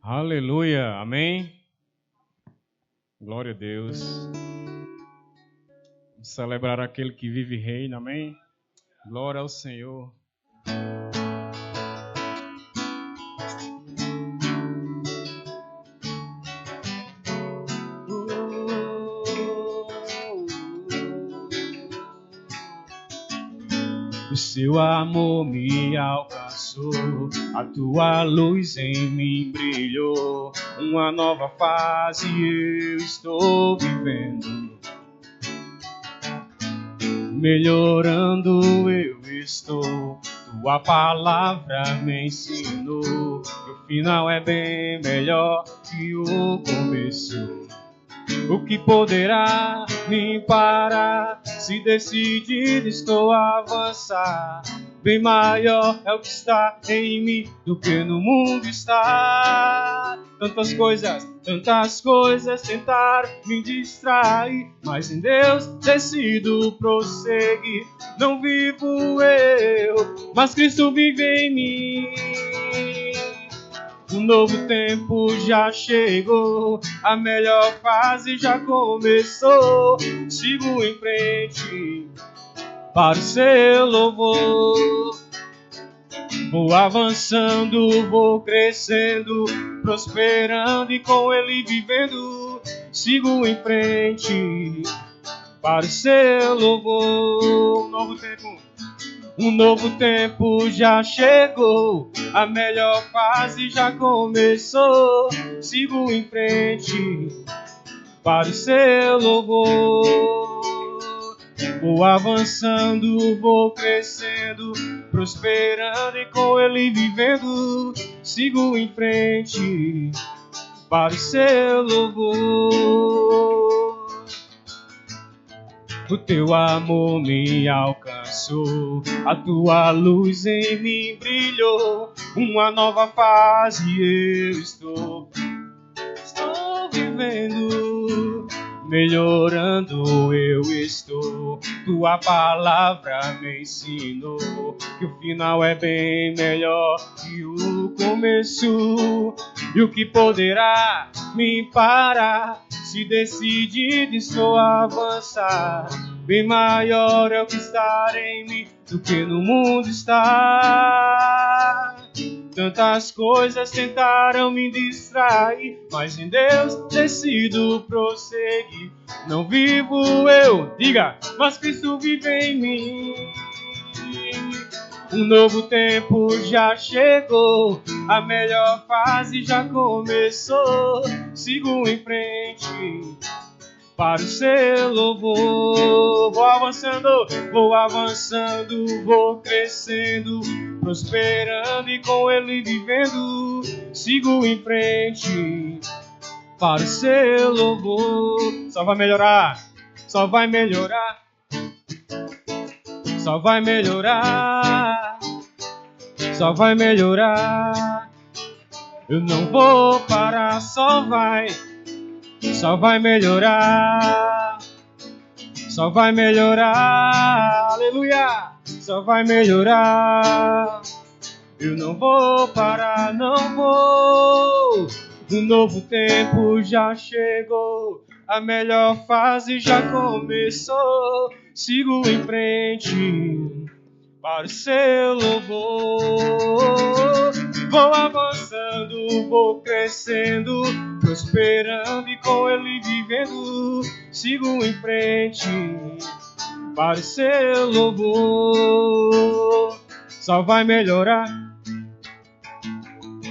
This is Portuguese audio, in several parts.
Aleluia, amém? Glória a Deus. Vamos celebrar aquele que vive e reina, amém? Glória ao Senhor. O seu amor me alcançou, a tua luz em mim brilhou. Uma nova fase eu estou vivendo, melhorando eu estou. Tua palavra me ensinou que o final é bem melhor que o começo. O que poderá me parar? Se decidir, estou a avançar. Bem maior é o que está em mim do que no mundo está. Tantas coisas tentaram me distrair, mas em Deus decido prosseguir. Não vivo eu, mas Cristo vive em mim. Um novo tempo já chegou, a melhor fase já começou. Sigo em frente para o seu louvor. Vou avançando, vou crescendo, prosperando e com Ele vivendo. Sigo em frente para o seu louvor. Um novo tempo já chegou, a melhor fase já começou. Sigo em frente para o seu louvor. Vou avançando, vou crescendo, prosperando e com Ele vivendo. Sigo em frente para o seu louvor. O teu amor me alcançou, a tua luz em mim brilhou. Uma nova fase eu estou vivendo, melhorando eu estou. Tua palavra me ensinou que o final é bem melhor que o começo. E o que poderá me parar? Se decidido estou a avançar. Bem maior é o que está em mim do que no mundo está. Tantas coisas tentaram me distrair, mas em Deus decido prosseguir. Não vivo eu, diga, mas Cristo vive em mim. Um novo tempo já chegou, a melhor fase já começou. Sigo em frente para o seu louvor. Vou avançando, vou crescendo, prosperando e com Ele vivendo. Sigo em frente para o seu louvor. Só vai melhorar, só vai melhorar. Só vai melhorar, só vai melhorar. Eu não vou parar, só vai melhorar. Só vai melhorar, aleluia. Só vai melhorar. Eu não vou parar, não vou. Um novo tempo já chegou, a melhor fase já começou. Sigo em frente para o seu louvor. Vou avançando, vou crescendo, prosperando e com Ele vivendo. Sigo em frente para o seu louvor. Só vai melhorar,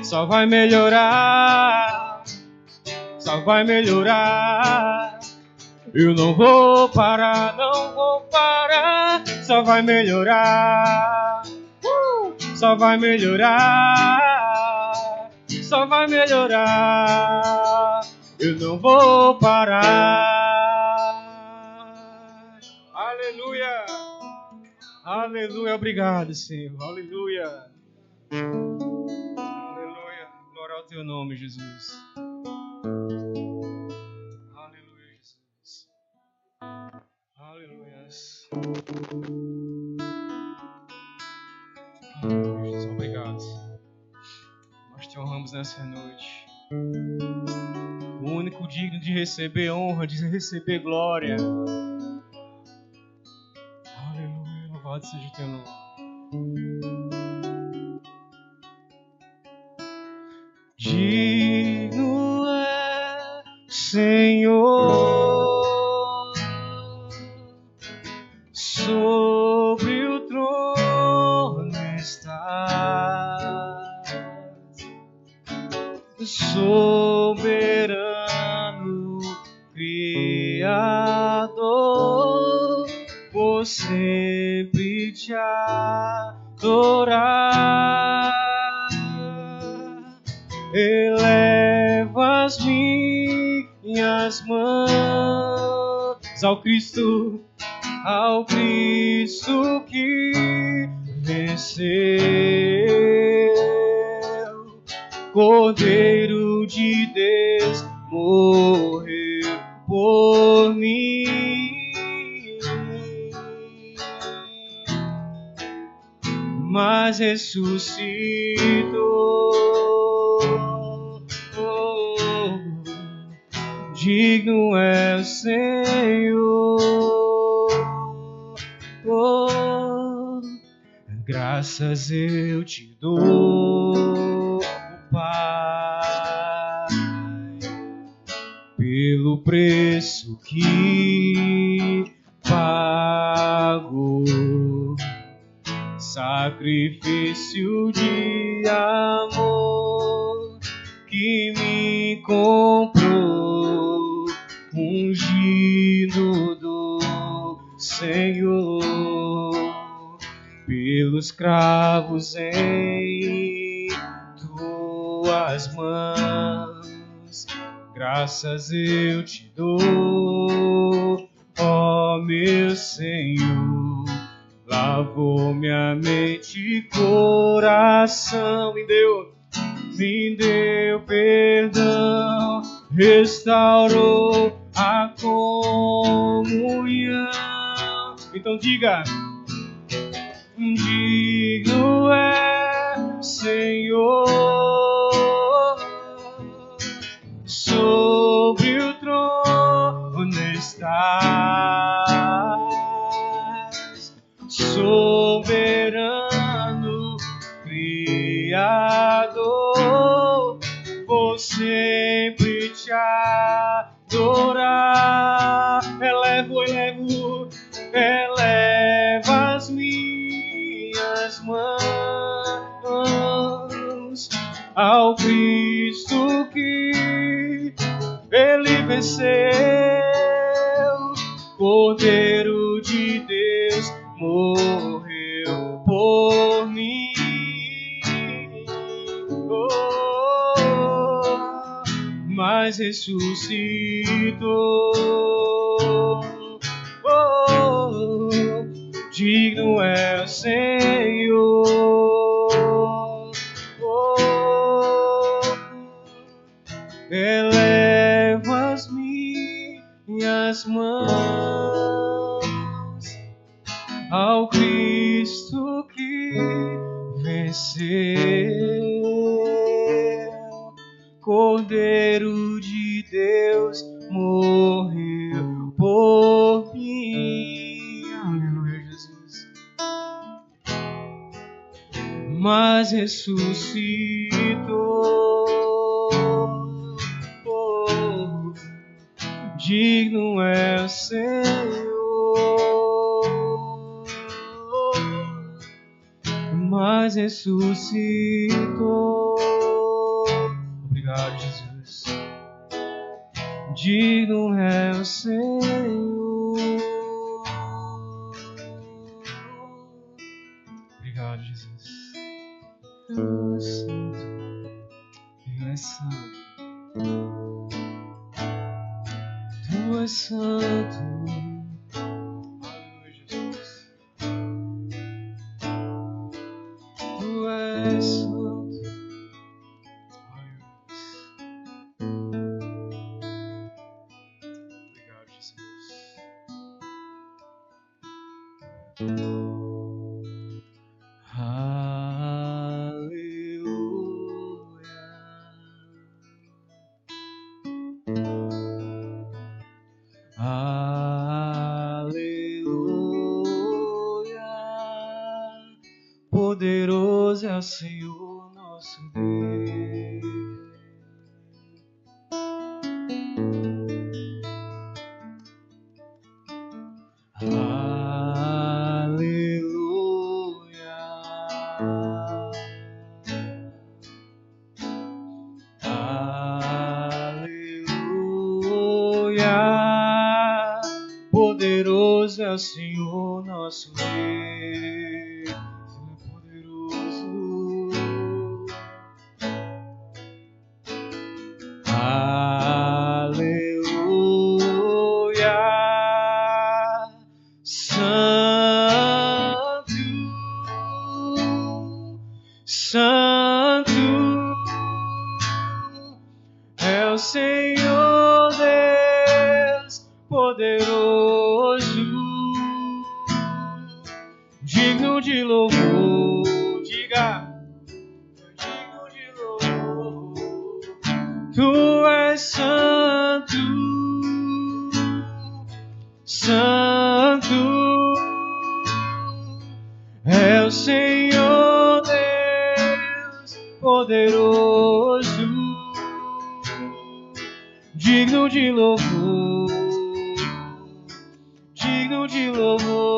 só vai melhorar, só vai melhorar. Eu não vou parar, não vou parar. Só vai melhorar, só vai melhorar, só vai melhorar. Eu não vou parar. Aleluia. Aleluia, obrigado, Senhor. Aleluia. Aleluia. Glória ao teu nome, Jesus. Aleluia, Jesus. Aleluia. Aleluia, Jesus. Obrigado. Nós te honramos nessa noite. O único digno de receber honra, de receber glória. Aleluia, louvado seja o teu nome. Digno é, Senhor, sobre o trono estás, soberano Criador, por sempre te adorar. Eleva as minhas mãos ao Cristo que venceu, Cordeiro de Deus, morreu por mim, mas ressuscitou. Digno é o Senhor, graças eu te dou, Pai, pelo preço que pagou, sacrifício de amor que me comprou, ungido do Senhor, pelos cravos em tuas mãos, graças eu te dou, ó meu Senhor. Lavou minha mente e coração, me deu perdão, restaurou a comunhão. Então diga: digno é, Senhor, sobre o trono estás, soberano Criador, por sempre te adorar. Eleva as minhas mãos ao Cristo que ele venceu, Cordeiro de Deus, morreu por mim, mas ressuscitou. Digno é o Senhor, eleva as minhas mãos ao Cristo que venceu, Cordeiro de Deus, morreu por mim. Aleluia, Jesus. Mas ressuscitou. Digno é o Senhor, mas ressuscitou. Obrigado, Jesus. Digno é o Senhor. Obrigado, Jesus. Tu és santo, Tu és santo, Tu és santo. Aleluia, Jesus. és santo. Obrigado, Jesus. Poderoso é o Senhor nosso Deus. Aleluia. Aleluia. Poderoso é o Senhor nosso Deus. Aleluia, Santo, Santo é o Senhor Deus poderoso, digno de louvor, diga. Tu és santo, santo é o Senhor Deus poderoso, digno de louvor, digno de louvor.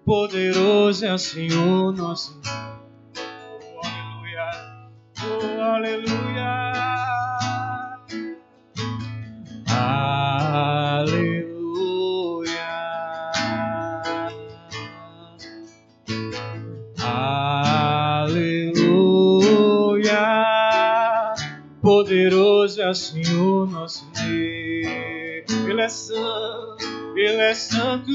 Poderoso é o Senhor nosso Deus. Oh, aleluia. Oh, aleluia. Aleluia. Aleluia. Poderoso é o Senhor nosso Deus. Ele é santo. Ele é santo.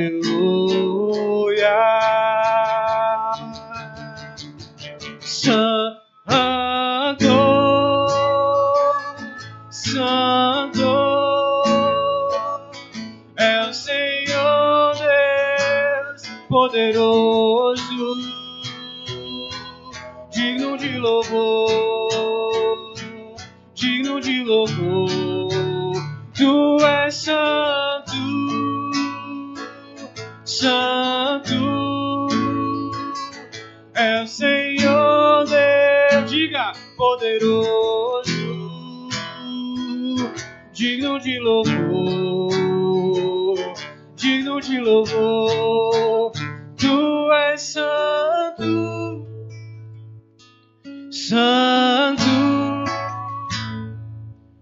Aleluia, Santo, Santo é o Senhor Deus poderoso, digno de louvor, digno de louvor. Tu és santo, santo é o Senhor Deus, diga, poderoso, digno de louvor, digno de louvor. Tu és santo, santo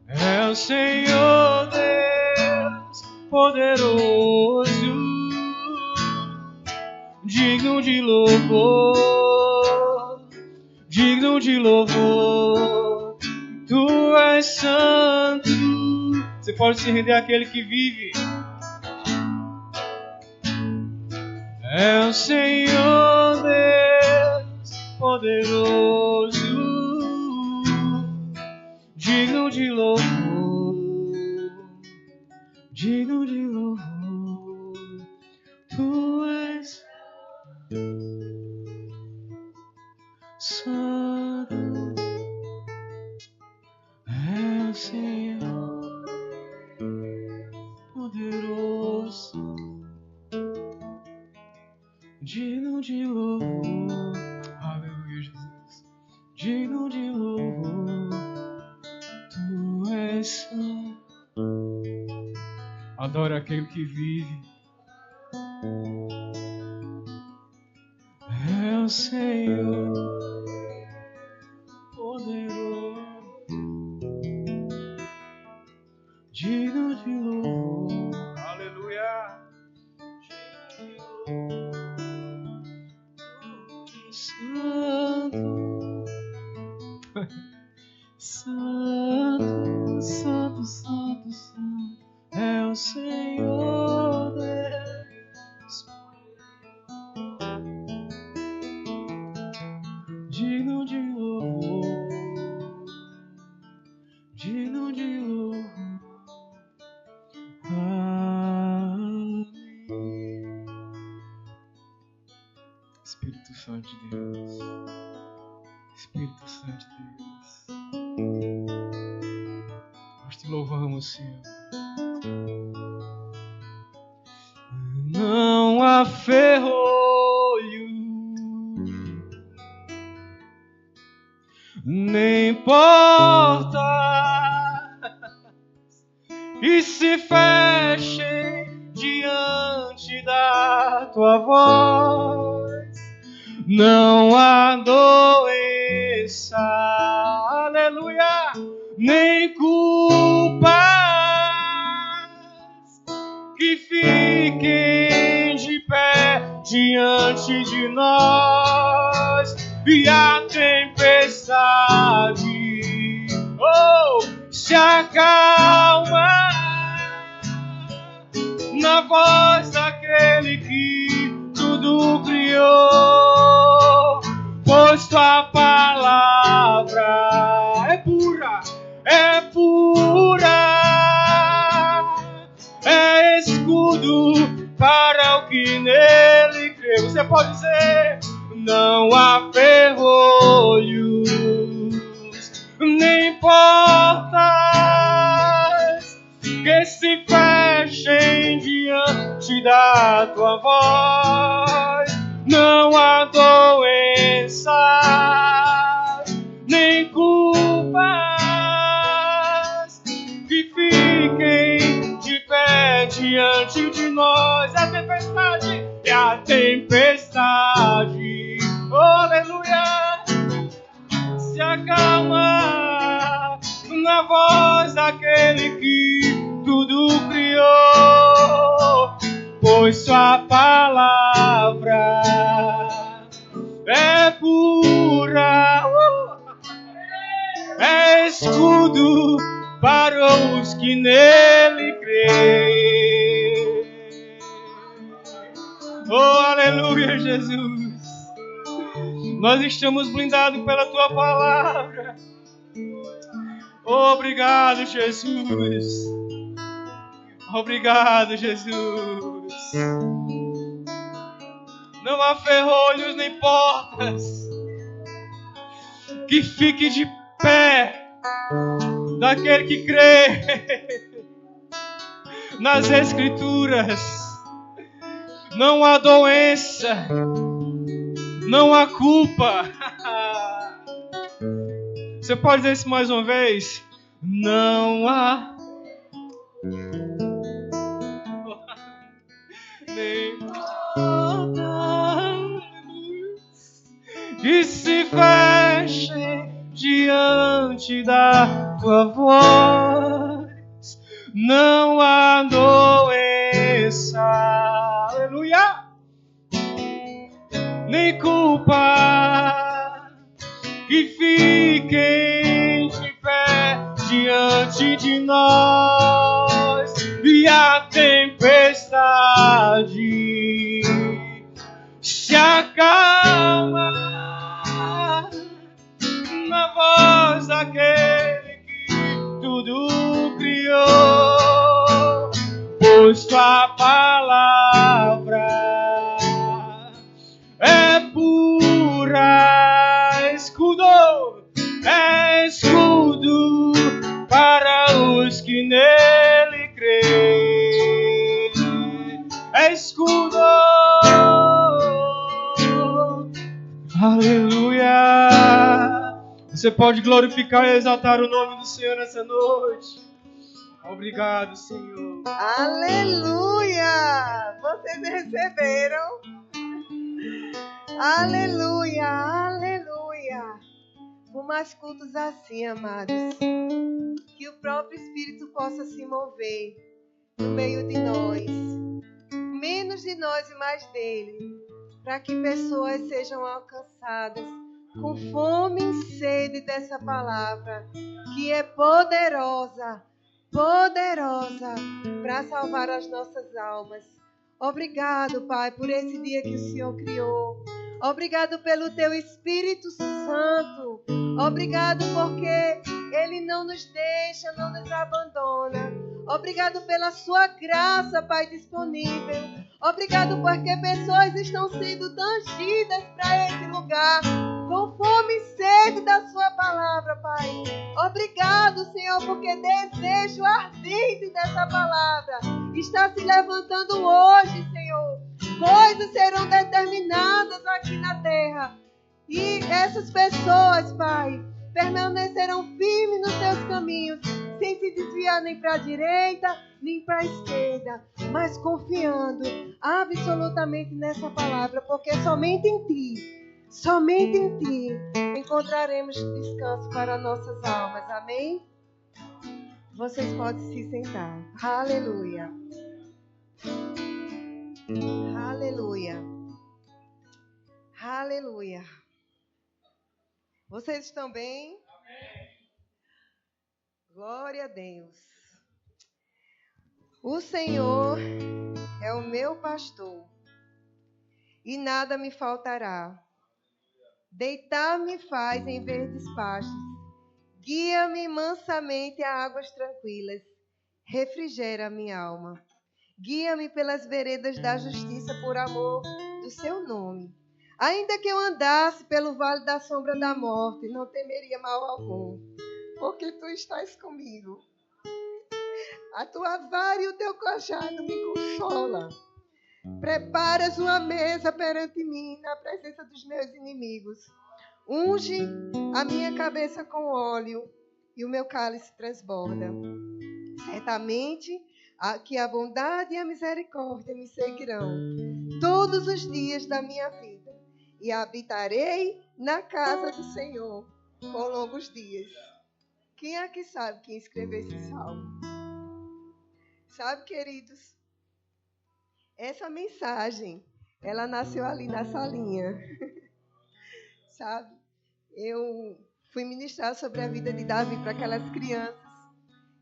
é o Senhor Deus poderoso, digno de louvor, digno de louvor. Tu és santo. Você pode se render àquele que vive. É o Senhor Deus poderoso, digno de louvor, digno de louvor. Tu és santo, é o Senhor poderoso, digno de louvor. Aleluia, Jesus. Digno de louvor. Tu és santo. Adoro aquele que vive. É o Senhor poderoso, digno de louvor. Aleluia. Santo, santo, santo, santo, santo é o Senhor Deus. Digno de louvor, digno de louvor. Amém. Espírito Santo de Deus, Espírito Santo de Deus, nós te louvamos, Senhor. Não há ferrolho nem porta que se fechem diante da tua voz. Não há doença, aleluia, nem culpas que fiquem de pé diante de nós. E a tempestade, se acalma na voz daquele que tudo criou, pois tua palavra é pura, é escudo para o que nele crê. Você pode dizer: não há ferrolhos nem portas que se fechem diante da tua voz. Não há doença nem culpas que fiquem de pé diante de nós. A tempestade, aleluia, se acalma na voz daquele que tudo criou, pois sua palavra é pura, é escudo para os que nele creem. Oh, aleluia, Jesus. Nós estamos blindados pela tua palavra. Obrigado, Jesus. Obrigado, Jesus. Não há ferrolhos nem portas que fique de pé daquele que crê nas Escrituras. Não há doença, não há culpa. Você pode dizer isso mais uma vez? Não há nem que se fechem diante da tua voz. Não há doença, aleluia, nem culpa que fiquem de pé diante de nós. E a tempestade se acalma na voz daquele que tudo criou, pois tua palavra é pura, é escudo para os que nele creem. É escudo, aleluia. Você pode glorificar e exaltar o nome do Senhor nessa noite. Obrigado, Senhor. Aleluia! Vocês receberam? Aleluia, aleluia. Por mais cultos assim, amados. Que o próprio Espírito possa se mover no meio de nós. Menos de nós e mais dele. Para que pessoas sejam alcançadas com fome e sede dessa palavra, que é poderosa, poderosa para salvar as nossas almas. Obrigado, Pai, por esse dia que o Senhor criou. Obrigado pelo Teu Espírito Santo. Obrigado porque Ele não nos deixa, não nos abandona. Obrigado pela Sua graça, Pai, disponível. Obrigado porque pessoas estão sendo tangidas para esse lugar, com fome e sede da Sua palavra, Pai. Obrigado, Senhor, porque desejo ardente dessa palavra está se levantando hoje, Senhor. Coisas serão determinadas aqui na terra. E essas pessoas, Pai, permanecerão firmes nos Teus caminhos, sem se desviar nem para a direita, nem para a esquerda, mas confiando absolutamente nessa palavra, porque somente em Ti, encontraremos descanso para nossas almas. Amém? Vocês podem se sentar. Aleluia. Aleluia. Aleluia. Vocês estão bem? Amém. Glória a Deus. O Senhor é o meu pastor e nada me faltará. Deitar-me faz em verdes pastos. Guia-me mansamente a águas tranquilas. Refrigera a minha alma. Guia-me pelas veredas da justiça por amor do Seu nome. Ainda que eu andasse pelo vale da sombra da morte, não temeria mal algum, porque Tu estás comigo. A Tua vara e o Teu cajado me consolam. Preparas uma mesa perante mim na presença dos meus inimigos. Unge a minha cabeça com óleo e o meu cálice transborda. Certamente que a bondade e a misericórdia me seguirão todos os dias da minha vida, e habitarei na casa do Senhor por longos dias. Quem aqui sabe quem escreveu esse salmo? Sabe, queridos, essa mensagem, ela nasceu ali na salinha. Sabe, eu fui ministrar sobre a vida de Davi para aquelas crianças,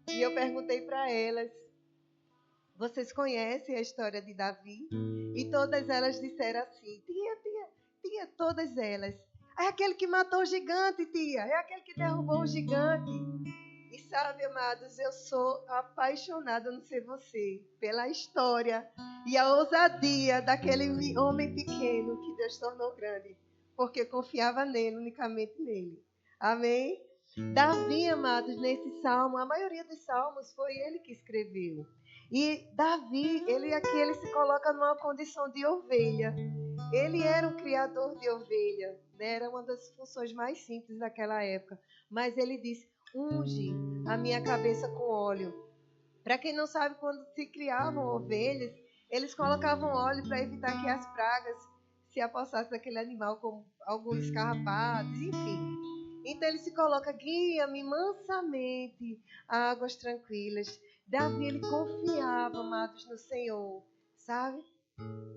e eu perguntei para elas: vocês conhecem a história de Davi? E todas elas disseram assim: tia, todas elas. É aquele que matou o gigante, tia. É aquele que derrubou o gigante. E sabe, amados, eu sou apaixonada, não sei você, pela história e a ousadia daquele homem pequeno que Deus tornou grande, porque confiava nele, unicamente nele. Amém? Davi, amados, nesse salmo, a maioria dos salmos foi ele que escreveu. E Davi, ele se coloca numa condição de ovelha. Ele era um criador de ovelha, né? Era uma das funções mais simples daquela época. Mas ele disse: unge a minha cabeça com óleo. Para quem não sabe, quando se criavam ovelhas, eles colocavam óleo para evitar que as pragas se apossassem daquele animal, como alguns carrapatos, enfim. Então ele se coloca: guia-me mansamente a águas tranquilas. Davi, ele confiava, amados, no Senhor, sabe?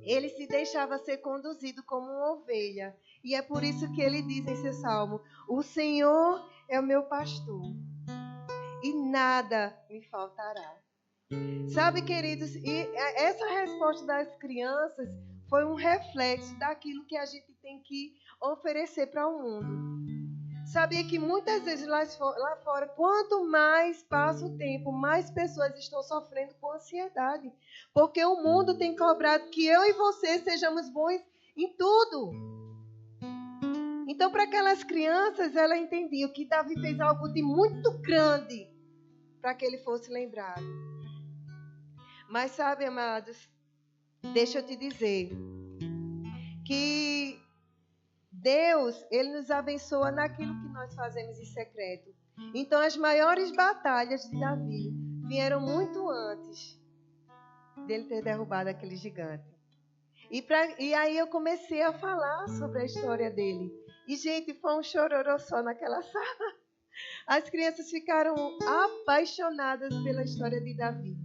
Ele se deixava ser conduzido como uma ovelha. E é por isso que ele diz em seu salmo: o Senhor é o meu pastor e nada me faltará. Sabe, queridos, e essa resposta das crianças foi um reflexo daquilo que a gente tem que oferecer para o mundo. Sabia que muitas vezes lá fora, quanto mais passa o tempo, mais pessoas estão sofrendo com ansiedade. Porque o mundo tem cobrado que eu e você sejamos bons em tudo. Então, para aquelas crianças, ela entendia que Davi fez algo de muito grande para que ele fosse lembrado. Mas sabe, amados, deixa eu te dizer que Deus, Ele nos abençoa naquilo que nós fazemos em secreto. Então, as maiores batalhas de Davi vieram muito antes dele ter derrubado aquele gigante. E aí eu comecei a falar sobre a história dele. E, gente, foi um chororô só naquela sala. As crianças ficaram apaixonadas pela história de Davi.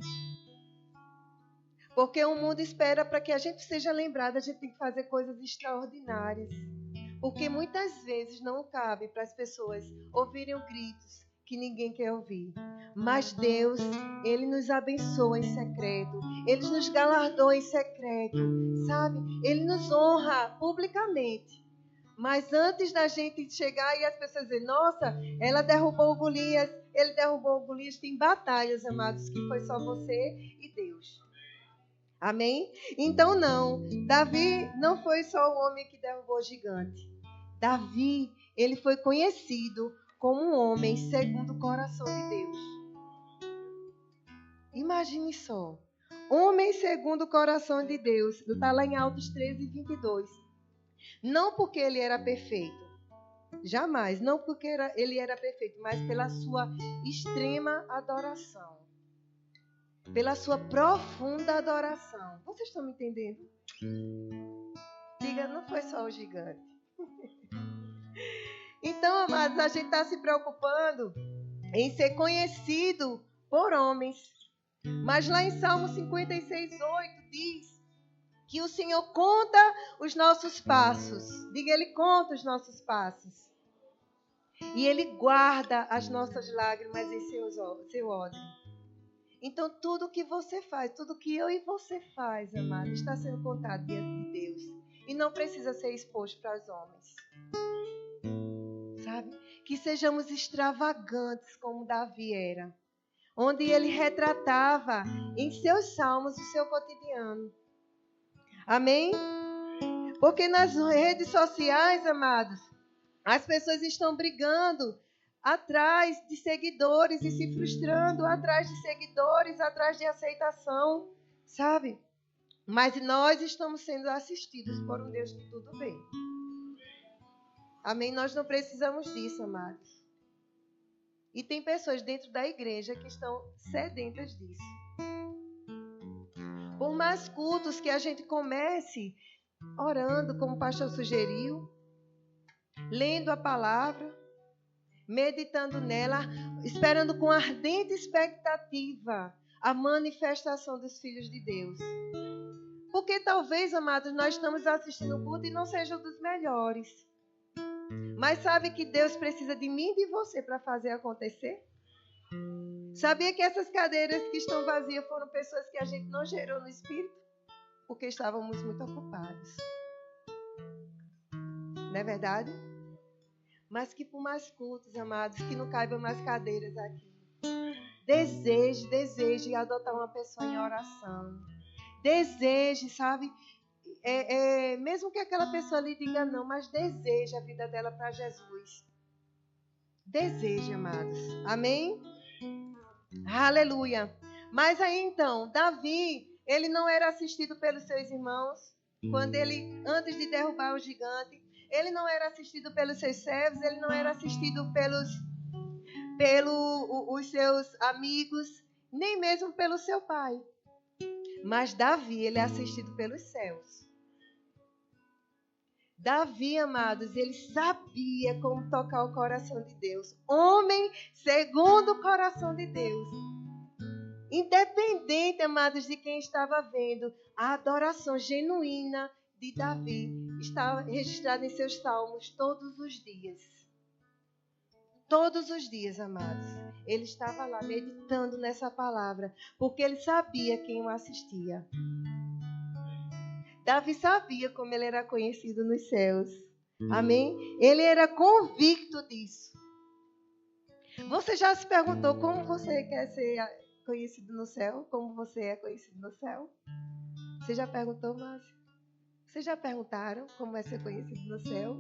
Porque o mundo espera para que a gente seja lembrado, a gente tem que fazer coisas extraordinárias. Porque muitas vezes não cabe para as pessoas ouvirem gritos que ninguém quer ouvir. Mas Deus, Ele nos abençoa em secreto. Ele nos galardoa em secreto, sabe? Ele nos honra publicamente. Mas antes da gente chegar e as pessoas dizerem, nossa, ela derrubou o Golias, ele derrubou o Golias, tem batalhas, amados, que foi só você e Deus. Amém? Então não, Davi não foi só o homem que derrubou o gigante. Davi, ele foi conhecido como um homem segundo o coração de Deus. Imagine só, homem segundo o coração de Deus, está lá em Atos 13:22. Não porque ele era perfeito, jamais, não porque ele era perfeito, mas pela sua extrema adoração. Pela sua profunda adoração. Vocês estão me entendendo? Diga, não foi só o gigante. Então, amados, a gente está se preocupando em ser conhecido por homens. Mas lá em Salmo 56:8 diz que o Senhor conta os nossos passos. Diga, Ele conta os nossos passos. E Ele guarda as nossas lágrimas em seu odre. Então, tudo que você faz, tudo que eu e você faz, amado, está sendo contado diante de Deus. E não precisa ser exposto para os homens. Sabe? Que sejamos extravagantes como Davi era. Onde ele retratava em seus salmos o seu cotidiano. Amém? Porque nas redes sociais, amados, as pessoas estão brigando atrás de seguidores e se frustrando atrás de seguidores, atrás de aceitação, sabe? Mas nós estamos sendo assistidos por um Deus que tudo vê. Amém? Nós não precisamos disso, amados. E tem pessoas dentro da igreja que estão sedentas disso. Por mais cultos que a gente comece orando, como o pastor sugeriu, lendo a palavra, meditando nela, esperando com ardente expectativa a manifestação dos filhos de Deus. Porque talvez, amados, nós estamos assistindo o culto e não seja um dos melhores. Mas sabe que Deus precisa de mim e de você para fazer acontecer? Sabia que essas cadeiras que estão vazias foram pessoas que a gente não gerou no espírito? Porque estávamos muito ocupados. Não é verdade? Mas que por mais cultos, amados, que não caibam mais cadeiras aqui. Deseje adotar uma pessoa em oração. Deseje, sabe? Mesmo que aquela pessoa lhe diga não, mas deseje a vida dela para Jesus. Deseje, amados. Amém? Aleluia. Mas aí então, Davi, ele não era assistido pelos seus irmãos, antes de derrubar o gigante. Ele não era assistido pelos seus servos, ele não era assistido pelos seus amigos, nem mesmo pelo seu pai. Mas Davi, ele é assistido pelos céus. Davi, amados, ele sabia como tocar o coração de Deus. Homem segundo o coração de Deus. Independente, amados, de quem estava vendo, a adoração genuína de Davi está registrada em seus salmos todos os dias. Todos os dias, amados. Ele estava lá meditando nessa palavra, porque ele sabia quem o assistia. Davi sabia como ele era conhecido nos céus. Amém? Ele era convicto disso. Você já se perguntou como você quer ser conhecido no céu? Como você é conhecido no céu? Você já perguntou, Márcia? Vocês já perguntaram como é ser conhecido no céu?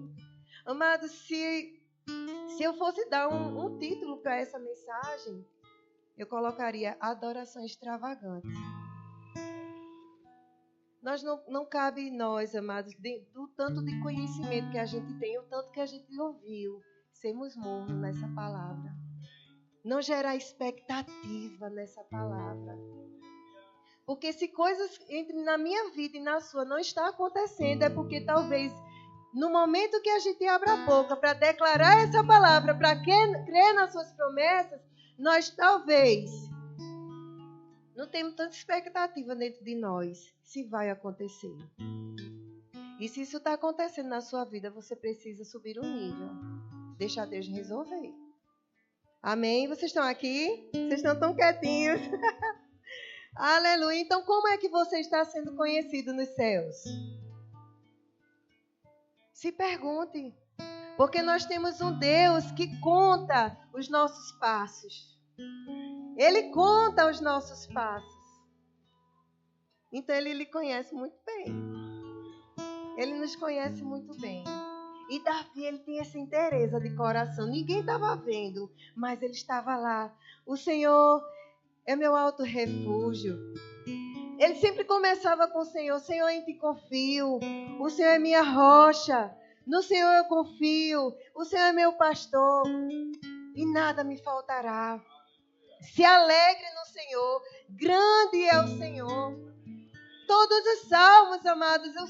Amados, se eu fosse dar um título para essa mensagem, eu colocaria Adoração Extravagante. Não cabe em nós, amados, do tanto de conhecimento que a gente tem, o tanto que a gente ouviu, sermos mornos nessa palavra. Não gerar expectativa nessa palavra. Porque se coisas na minha vida e na sua não está acontecendo, é porque talvez no momento que a gente abre a boca para declarar essa palavra, para crer nas suas promessas, nós talvez não temos tanta expectativa dentro de nós se vai acontecer. E se isso está acontecendo na sua vida, você precisa subir um nível. Deixar Deus resolver. Amém? Vocês estão aqui? Vocês estão tão quietinhos? Aleluia. Então, como é que você está sendo conhecido nos céus? Se pergunte. Porque nós temos um Deus que conta os nossos passos. Ele conta os nossos passos. Então, Ele lhe conhece muito bem. Ele nos conhece muito bem. E Davi, ele tem essa inteireza de coração. Ninguém estava vendo, mas ele estava lá. O Senhor é meu alto refúgio. Ele sempre começava com o Senhor. Senhor, em ti confio. O Senhor é minha rocha. No Senhor eu confio. O Senhor é meu pastor. E nada me faltará. Se alegre no Senhor. Grande é o Senhor. Todos os salmos, amados, o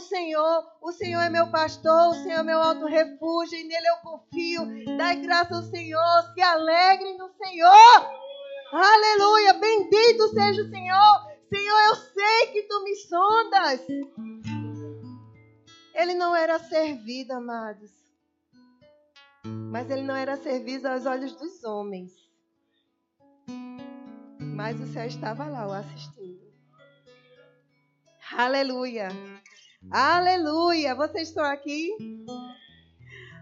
Senhor é meu pastor, o Senhor é meu alto refúgio, e nele eu confio. Dai graça ao Senhor, se alegre no Senhor. Aleluia, bendito seja o Senhor. Senhor, eu sei que tu me sondas. Ele não era servido, amados, mas ele não era servido aos olhos dos homens. Mas o céu estava lá, o assistindo. Aleluia. Aleluia. Vocês estão aqui?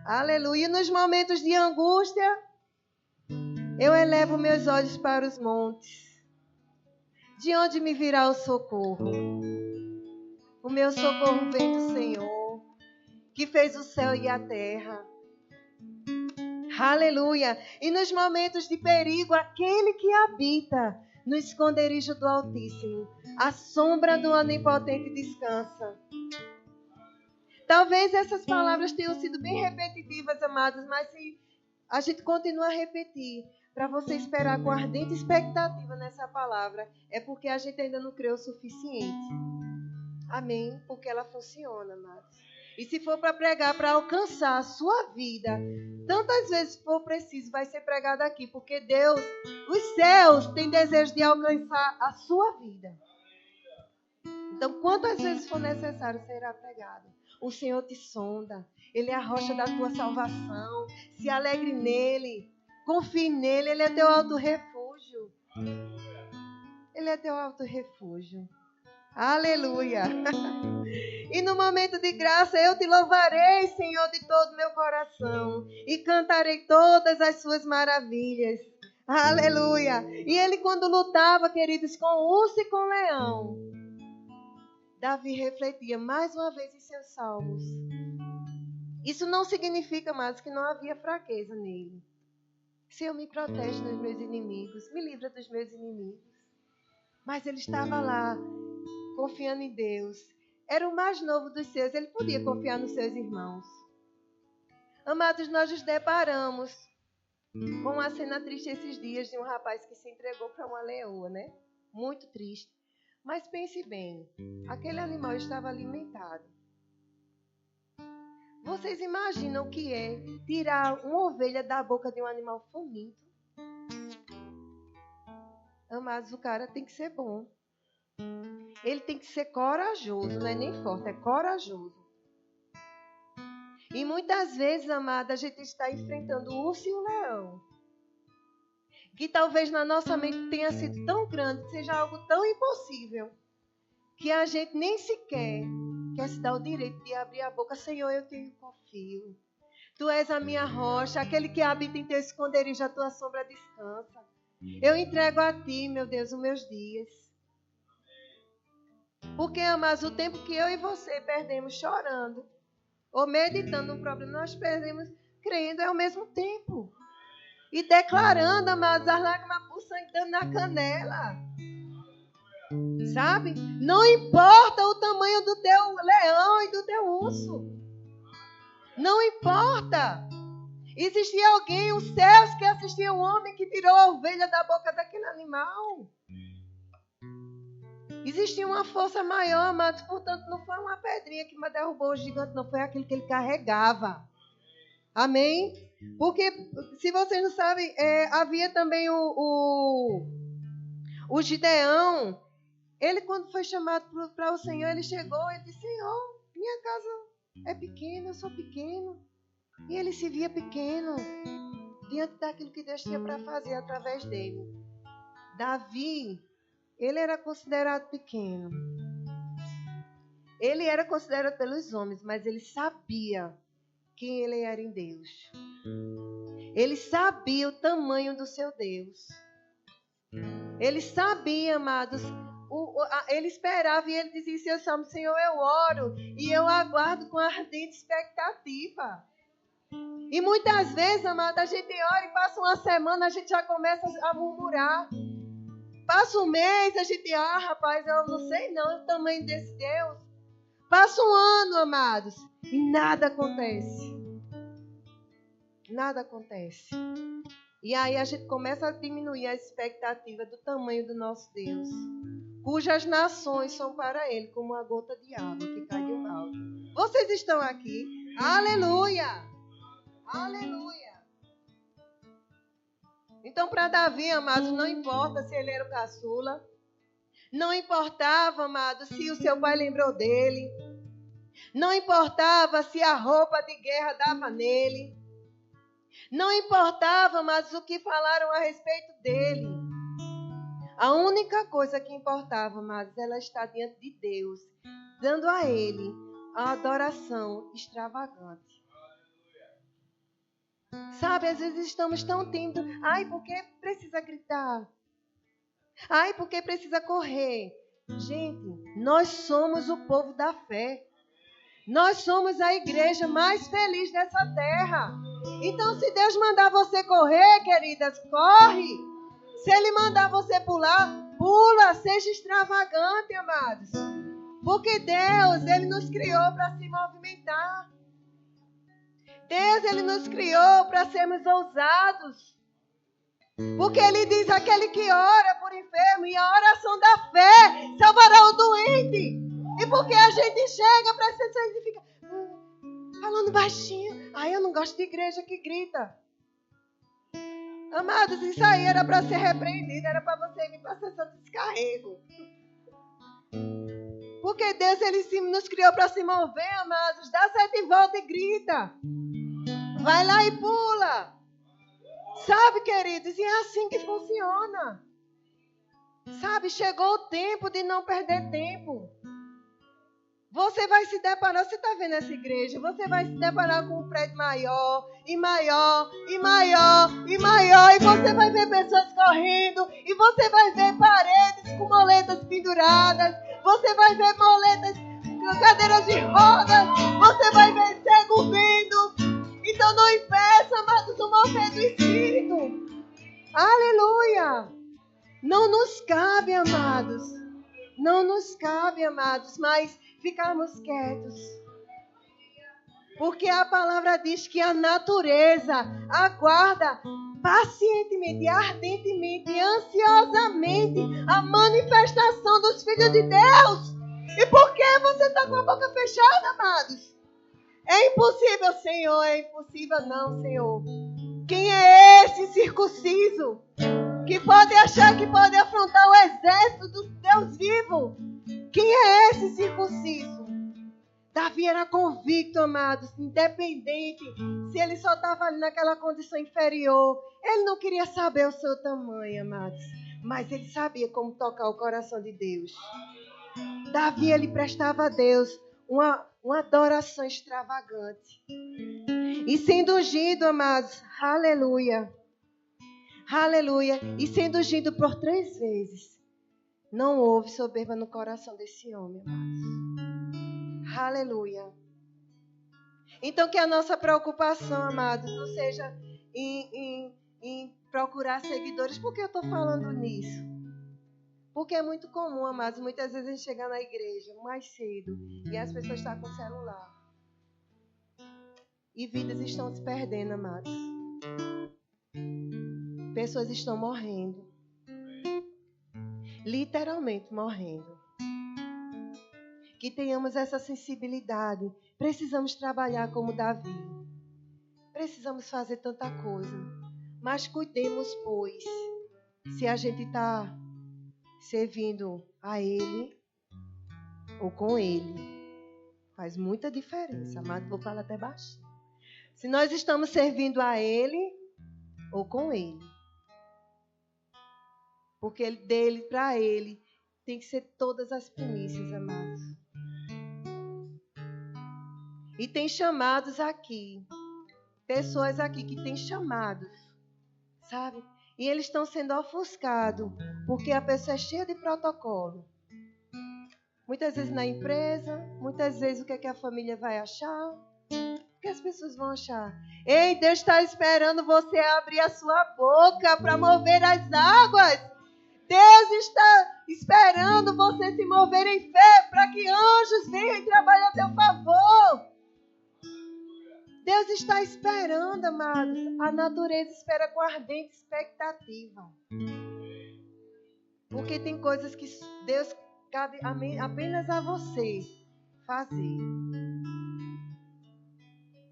Aleluia. Nos momentos de angústia, eu elevo meus olhos para os montes. De onde me virá o socorro? O meu socorro vem do Senhor, que fez o céu e a terra. Aleluia. E nos momentos de perigo, aquele que habita no esconderijo do Altíssimo, a sombra do Onipotente descansa. Talvez essas palavras tenham sido bem repetitivas, amados, mas se a gente continua a repetir, para você esperar com ardente expectativa nessa palavra, é porque a gente ainda não creu o suficiente. Amém? Porque ela funciona, amados. E se for para pregar, para alcançar a sua vida, tantas vezes for preciso, vai ser pregado aqui. Porque Deus, os céus, têm desejo de alcançar a sua vida. Então, quantas vezes for necessário, será pregado. O Senhor te sonda. Ele é a rocha da tua salvação. Se alegre nele. Confie nele. Ele é teu alto refúgio. Ele é teu alto refúgio. Aleluia. E no momento de graça eu te louvarei, Senhor, de todo o meu coração. E cantarei todas as suas maravilhas. Aleluia. E ele quando lutava, queridos, com urso e com leão, Davi refletia mais uma vez em seus salmos. Isso não significa mais que não havia fraqueza nele. Senhor, me protege dos meus inimigos. Me livra dos meus inimigos. Mas ele estava lá, confiando em Deus. Era o mais novo dos seus. Ele podia confiar nos seus irmãos. Amados, nós nos deparamos com uma cena triste esses dias de um rapaz que se entregou para uma leoa, né? Muito triste. Mas pense bem, aquele animal estava alimentado. Vocês imaginam o que é tirar uma ovelha da boca de um animal faminto? Amados, o cara tem que ser bom. Ele tem que ser corajoso, não é nem forte, é corajoso. E muitas vezes, amada, a gente está enfrentando o urso e o leão. Que talvez na nossa mente tenha sido tão grande, seja algo tão impossível, que a gente nem sequer quer se dar o direito de abrir a boca. Senhor, eu te confio. Tu és a minha rocha, aquele que habita em teu esconderijo, a tua sombra descansa. Eu entrego a ti, meu Deus, os meus dias. Porque, amados, o tempo que eu e você perdemos chorando ou meditando um problema, nós perdemos crendo ao mesmo tempo. E declarando, amados, as lágrimas pulsando na canela. Sabe? Não importa o tamanho do teu leão e do teu urso. Não importa. Existia alguém, os céus, que assistia um homem que tirou a ovelha da boca daquele animal. Existia uma força maior, amados, portanto, não foi uma pedrinha que derrubou o gigante, não foi aquilo que ele carregava. Amém? Porque, se vocês não sabem, havia também o Gideão. Ele, quando foi chamado para o Senhor, ele chegou e disse: Senhor, minha casa é pequena, eu sou pequeno. E ele se via pequeno diante daquilo que Deus tinha para fazer através dele. Davi, ele era considerado pequeno. Ele era considerado pelos homens, mas ele sabia quem ele era em Deus. Ele sabia o tamanho do seu Deus. Ele sabia, amados, ele esperava e ele dizia em seu salmo: Senhor, eu oro e eu aguardo com ardente expectativa. E muitas vezes, amado, a gente ora e passa uma semana, a gente já começa a murmurar. Passa um mês, a gente, rapaz, eu não sei não o tamanho desse Deus. Passa um ano, amados, e nada acontece. Nada acontece. E aí a gente começa a diminuir a expectativa do tamanho do nosso Deus, cujas nações são para Ele como uma gota de água que cai de um balde. Vocês estão aqui? Aleluia! Aleluia! Então, para Davi, amados, não importa se ele era o caçula, não importava, amados, se o seu pai lembrou dele, não importava se a roupa de guerra dava nele, não importava, mas o que falaram a respeito dele. A única coisa que importava, mas ela está diante de Deus, dando a Ele a adoração extravagante. Sabe, às vezes estamos tão tímidos. Ai, por que precisa gritar? Ai, por que precisa correr? Gente, nós somos o povo da fé. Nós somos a igreja mais feliz dessa terra. Então, se Deus mandar você correr, queridas, corre. Se Ele mandar você pular, pula. Seja extravagante, amados. Porque Deus, Ele nos criou para se movimentar. Deus, Ele nos criou para sermos ousados. Porque Ele diz: aquele que ora por enfermo, e a oração da fé salvará o doente. E porque a gente chega para ser e fica falando baixinho. Ai, eu não gosto de igreja que grita. Amados, isso aí era para ser repreendido. Era para você vir para a sessão de descarrego. Porque Deus, Ele nos criou para se mover, amados. Dá 7 voltas e grita. Vai lá e pula. Sabe, queridos, e é assim que funciona. Sabe, chegou o tempo de não perder tempo. Você vai se deparar, você está vendo essa igreja, você vai se deparar com um prédio maior, e maior, e maior, e maior, e você vai ver pessoas correndo, e você vai ver paredes com moletas penduradas, você vai ver moletas com cadeiras de rodas, você vai ver cego vendo. Então não impeça, amados, o mover do Espírito. Aleluia! Não nos cabe, amados. Não nos cabe, amados, mas ficarmos quietos. Porque a palavra diz que a natureza aguarda pacientemente, ardentemente e ansiosamente a manifestação dos filhos de Deus. E por que você está com a boca fechada, amados? É impossível, Senhor, é impossível. Não, Senhor. Quem é esse circunciso que pode achar que pode afrontar o exército do Deus vivo? Quem é esse circunciso? Davi era convicto, amados, independente se ele só estava ali naquela condição inferior. Ele não queria saber o seu tamanho, amados, mas ele sabia como tocar o coração de Deus. Davi, ele prestava a Deus uma adoração extravagante. E sendo ungido, amados, aleluia, aleluia, e sendo ungido por 3 vezes, não houve soberba no coração desse homem, amados. Aleluia. Então, que a nossa preocupação, amados, não seja em procurar seguidores. Por que eu estou falando nisso? Porque é muito comum, amados, muitas vezes a gente chegar na igreja mais cedo e as pessoas estão com o celular. E vidas estão se perdendo, amados. Pessoas estão morrendo. Literalmente morrendo. que tenhamos essa sensibilidade. Precisamos trabalhar como Davi. Precisamos fazer tanta coisa. Mas cuidemos, pois, se a gente está servindo a Ele ou com Ele. Faz muita diferença, amado. Vou falar até baixinho. Se nós estamos servindo a Ele ou com Ele. Porque dele para Ele tem que ser todas as primícias, amados. E tem chamados aqui. Pessoas aqui que têm chamados. Sabe? E eles estão sendo ofuscados. Porque a pessoa é cheia de protocolo. Muitas vezes na empresa. Muitas vezes o que é que a família vai achar. O que as pessoas vão achar? Ei, Deus está esperando você abrir a sua boca para mover as águas. Deus está esperando você se mover em fé para que anjos venham e trabalhem a teu favor. Deus está esperando, amados. A natureza espera com ardente expectativa. Porque tem coisas que Deus cabe apenas a você fazer.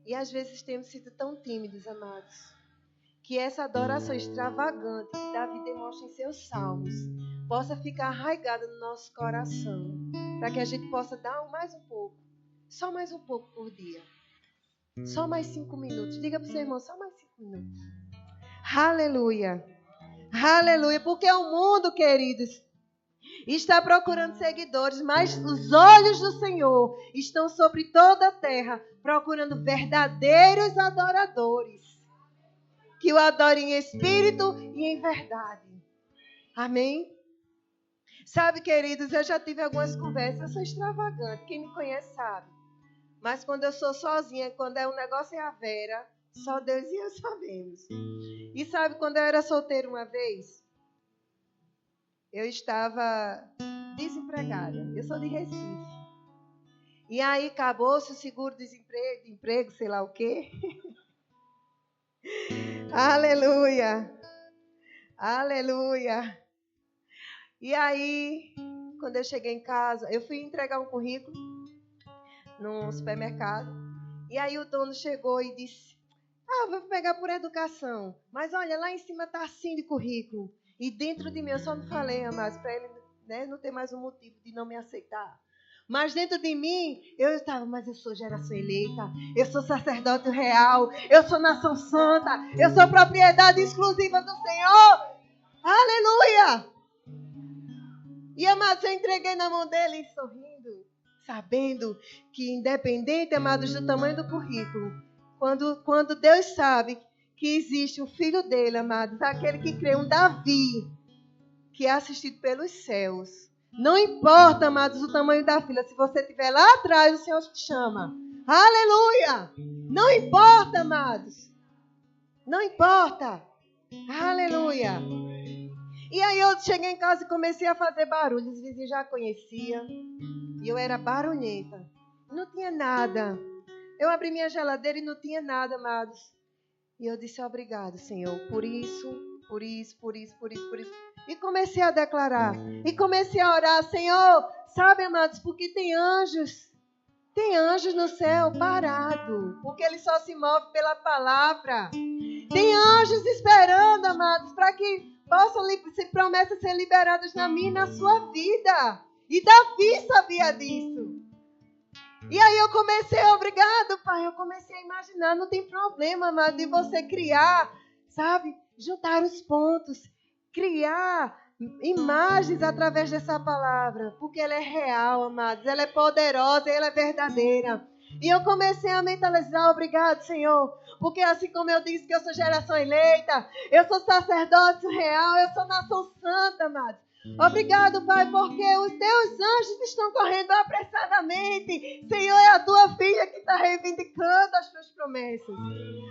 E às vezes temos sido tão tímidos, amados, que essa adoração extravagante que Davi demonstra em seus salmos possa ficar arraigada no nosso coração, para que a gente possa dar mais um pouco, só mais um pouco por dia. Só mais 5 minutos. Diga para o seu irmão, só mais 5 minutos. Aleluia. Aleluia. Porque o mundo, queridos, está procurando seguidores, mas os olhos do Senhor estão sobre toda a terra, procurando verdadeiros adoradores, que o adorem em espírito e em verdade. Amém? Sabe, queridos, eu já tive algumas conversas, eu sou extravagante, quem me conhece sabe. Mas quando eu sou sozinha, quando é um negócio é a Vera, só Deus e eu sabemos. E sabe, quando eu era solteira uma vez, eu estava desempregada. Eu sou de Recife. E aí acabou-se o seguro-desemprego, emprego, sei lá o quê. Aleluia. Aleluia. E aí, quando eu cheguei em casa, eu fui entregar um currículo num supermercado. E aí o dono chegou e disse, vou pegar por educação. Mas olha, lá em cima está assim de currículo. E dentro de mim, eu só não falei, amados, para ele, né, não ter mais um motivo de não me aceitar. Mas dentro de mim, eu estava, mas eu sou geração eleita, eu sou sacerdote real, eu sou nação santa, eu sou propriedade exclusiva do Senhor. Aleluia! E, amados, eu entreguei na mão dele sorrindo, sabendo que independente, amados, do tamanho do currículo, quando Deus sabe que existe o filho dele, amados, aquele que crê, um Davi, que é assistido pelos céus. Não importa, amados, o tamanho da fila. Se você estiver lá atrás, o Senhor te chama. Aleluia! Não importa, amados. Não importa. Aleluia! E aí eu cheguei em casa e comecei a fazer barulho. Os vizinhos já conheciam. E eu era barulhenta. Não tinha nada. Eu abri minha geladeira e não tinha nada, amados. E eu disse, obrigado, Senhor, por isso. E comecei a declarar. E comecei a orar, Senhor, sabe, amados, porque tem anjos no céu parado, porque ele só se move pela palavra. Tem anjos esperando, amados, para que possam promessas ser liberadas na minha e na sua vida. E Davi sabia disso. E aí eu comecei, obrigado, Pai, eu comecei a imaginar, não tem problema, amado, de você criar, sabe, juntar os pontos, criar imagens através dessa palavra, porque ela é real, amados, ela é poderosa, ela é verdadeira. E eu comecei a mentalizar, obrigado, Senhor, porque assim como eu disse que eu sou geração eleita, eu sou sacerdote real, eu sou nação santa, amados. Obrigado, Pai, porque os teus anjos estão correndo apressadamente. Senhor, é a tua filha que está reivindicando as tuas promessas.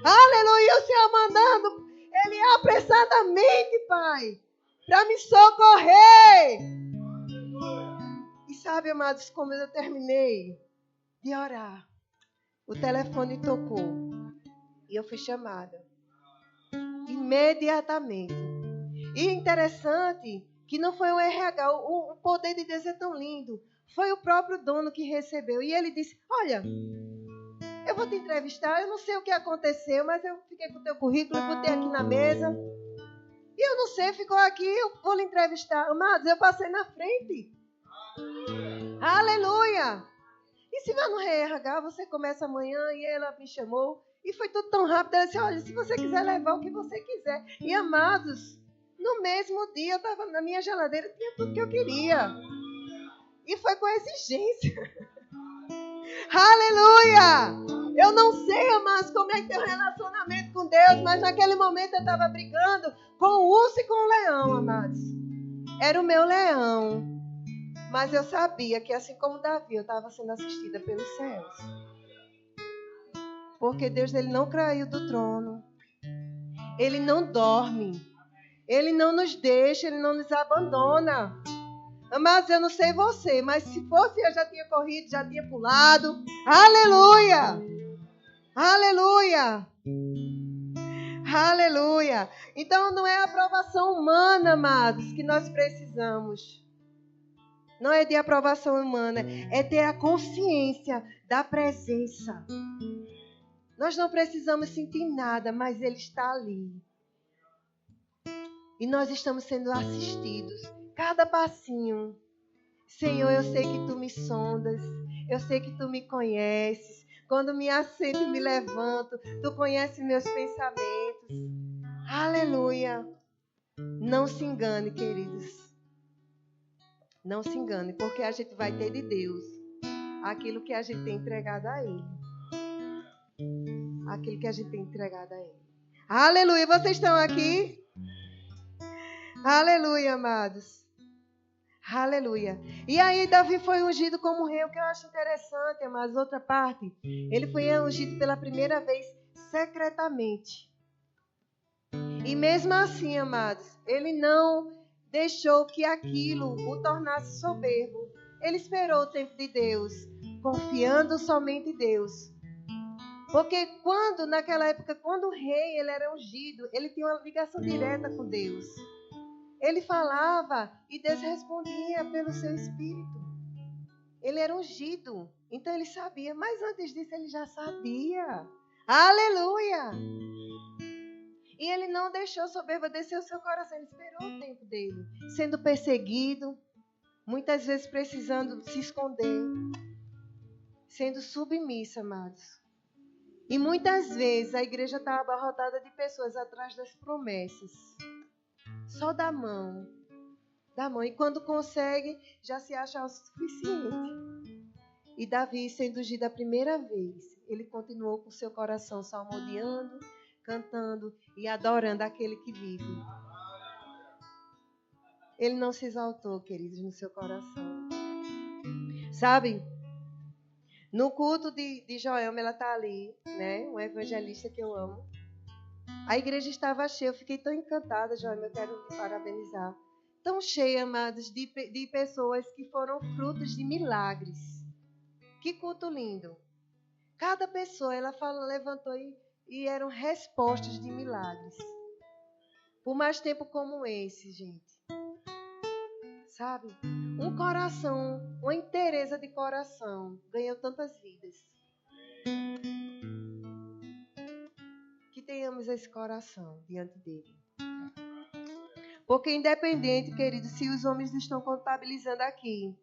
Aleluia, o Senhor mandando ele apressadamente, Pai, para me socorrer. E sabe, amados, como eu terminei de orar, o telefone tocou e eu fui chamada imediatamente. E interessante que não foi o RH, o poder de Deus é tão lindo, Foi o próprio dono que recebeu. E ele disse, olha, eu vou te entrevistar, eu não sei o que aconteceu, mas eu fiquei com o teu currículo, eu botei aqui na mesa. E eu não sei, ficou aqui, eu vou lhe entrevistar. Amados, eu passei na frente. Aleluia! E se vai no RH, você começa amanhã e ela me chamou. E foi tudo tão rápido. Ela disse, olha, se você quiser levar o que você quiser. E amados, no mesmo dia eu estava na minha geladeira, tinha tudo que eu queria. E foi com exigência. Aleluia! Eu não sei, amados, como é que tem um relacionamento com Deus, mas naquele momento eu estava brigando com o urso e com o leão, amados. Era o meu leão. Mas eu sabia que, assim como Davi, eu estava sendo assistida pelos céus. Porque Deus, ele não caiu do trono. Ele não dorme. Ele não nos deixa, ele não nos abandona. Mas eu não sei você, mas se fosse eu já tinha corrido, já tinha pulado. Aleluia! Aleluia! Aleluia! Então não é a aprovação humana, amados, que nós precisamos. Não é de aprovação humana, é ter a consciência da presença. Nós não precisamos sentir nada, mas Ele está ali. E nós estamos sendo assistidos. Cada passinho. Senhor, eu sei que Tu me sondas. Eu sei que Tu me conheces. Quando me assento e me levanto, Tu conheces meus pensamentos. Aleluia. Não se engane, queridos. Não se engane, porque a gente vai ter de Deus aquilo que a gente tem entregado a Ele. Aquilo que a gente tem entregado a Ele. Aleluia, vocês estão aqui? Aleluia, amados. Aleluia. E aí Davi foi ungido como rei, o que eu acho interessante, amados, outra parte. Ele foi ungido pela primeira vez secretamente. E mesmo assim, amados, ele não deixou que aquilo o tornasse soberbo. Ele esperou o tempo de Deus, confiando somente em Deus. Porque naquela época, quando o rei ele era ungido, ele tinha uma ligação direta com Deus. Ele falava e Deus respondia pelo seu espírito. Ele era ungido, então ele sabia. Mas antes disso, ele já sabia. Aleluia! E ele não deixou soberba descer o seu coração. Ele esperou o tempo dele. Sendo perseguido. Muitas vezes precisando se esconder. Sendo submissa, amados. E muitas vezes a igreja está abarrotada de pessoas atrás das promessas. Só da mão. Da mão. E quando consegue, já se acha o suficiente. E Davi, sendo ungido a primeira vez, ele continuou com seu coração salmodiando, cantando e adorando aquele que vive. Ele não se exaltou, queridos, no seu coração. Sabe? No culto de Joelma, ela está ali, né? Um evangelista que eu amo. A igreja estava cheia. Eu fiquei tão encantada, Joelma, eu quero lhe parabenizar. Tão cheia, amados, de pessoas que foram frutos de milagres. Que culto lindo. Cada pessoa, ela levantou e eram respostas de milagres. Por mais tempo como esse, gente. Sabe? Um coração, uma inteireza de coração ganhou tantas vidas. Que tenhamos esse coração diante dele. Porque independente, querido, se os homens estão contabilizando aqui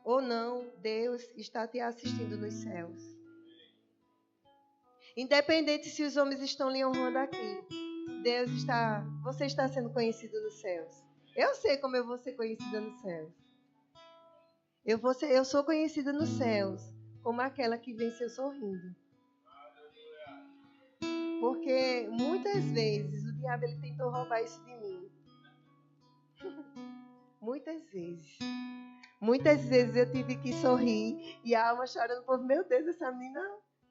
ou não, Deus está te assistindo nos céus. Independente se os homens estão lhe honrando aqui, você está sendo conhecido nos céus. Eu sei como eu vou ser conhecida nos céus. Eu sou conhecida nos céus como aquela que venceu sorrindo. Porque muitas vezes o diabo ele tentou roubar isso de mim. Muitas vezes. Muitas vezes eu tive que sorrir e a alma chorando. Povo, meu Deus, essa menina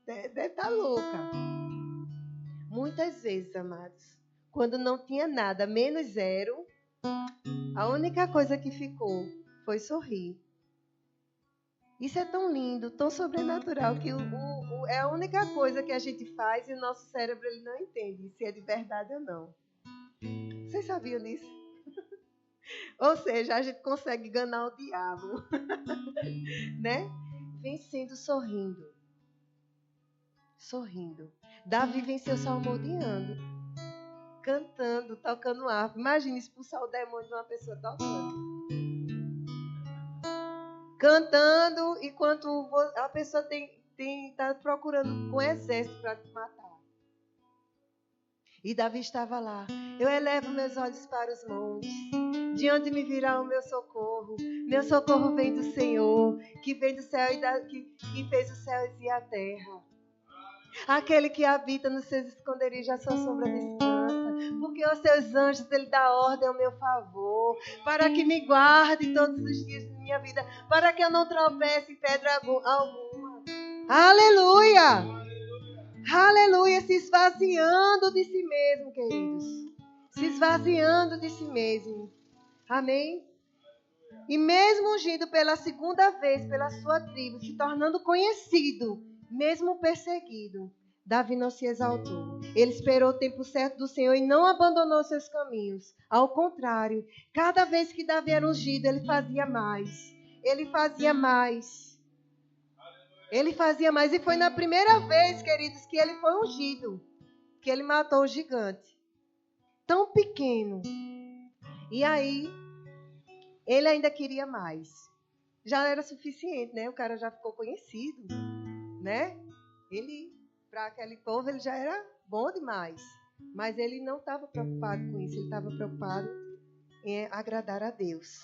deve estar louca. Muitas vezes, amados, quando não tinha nada, menos zero, a única coisa que ficou foi sorrir. Isso é tão lindo, tão sobrenatural, que é a única coisa que a gente faz e o nosso cérebro ele não entende se é de verdade ou não. Vocês sabiam disso? Ou seja, a gente consegue enganar o diabo. Né? Vencendo sorrindo. Sorrindo. Davi venceu salmodiando. Cantando, tocando harpa. Imagina expulsar o demônio de uma pessoa tocando. Cantando enquanto a pessoa está procurando um exército para te matar. E Davi estava lá. Eu elevo meus olhos para os montes. De onde me virá o meu socorro? Meu socorro vem do Senhor, que vem do céu que fez os céus e a terra. Aquele que habita nos seus esconderijos, a sua sombra descansa. Porque os seus anjos, ele dá ordem ao meu favor, para que me guarde todos os dias da minha vida, para que eu não tropece em pedra alguma. Aleluia! Aleluia! Se esvaziando de si mesmo, queridos. Se esvaziando de si mesmo. Amém? E mesmo ungido pela segunda vez pela sua tribo, se tornando conhecido, mesmo perseguido, Davi não se exaltou. Ele esperou o tempo certo do Senhor e não abandonou seus caminhos. Ao contrário, cada vez que Davi era ungido, ele fazia mais. Ele fazia mais. Ele fazia mais. E foi na primeira vez, queridos, que ele foi ungido, que ele matou o gigante. Tão pequeno. E aí, ele ainda queria mais. Já era suficiente, né? O cara já ficou conhecido, né? Ele, para aquele povo, ele já era bom demais. Mas ele não estava preocupado com isso. Ele estava preocupado em agradar a Deus.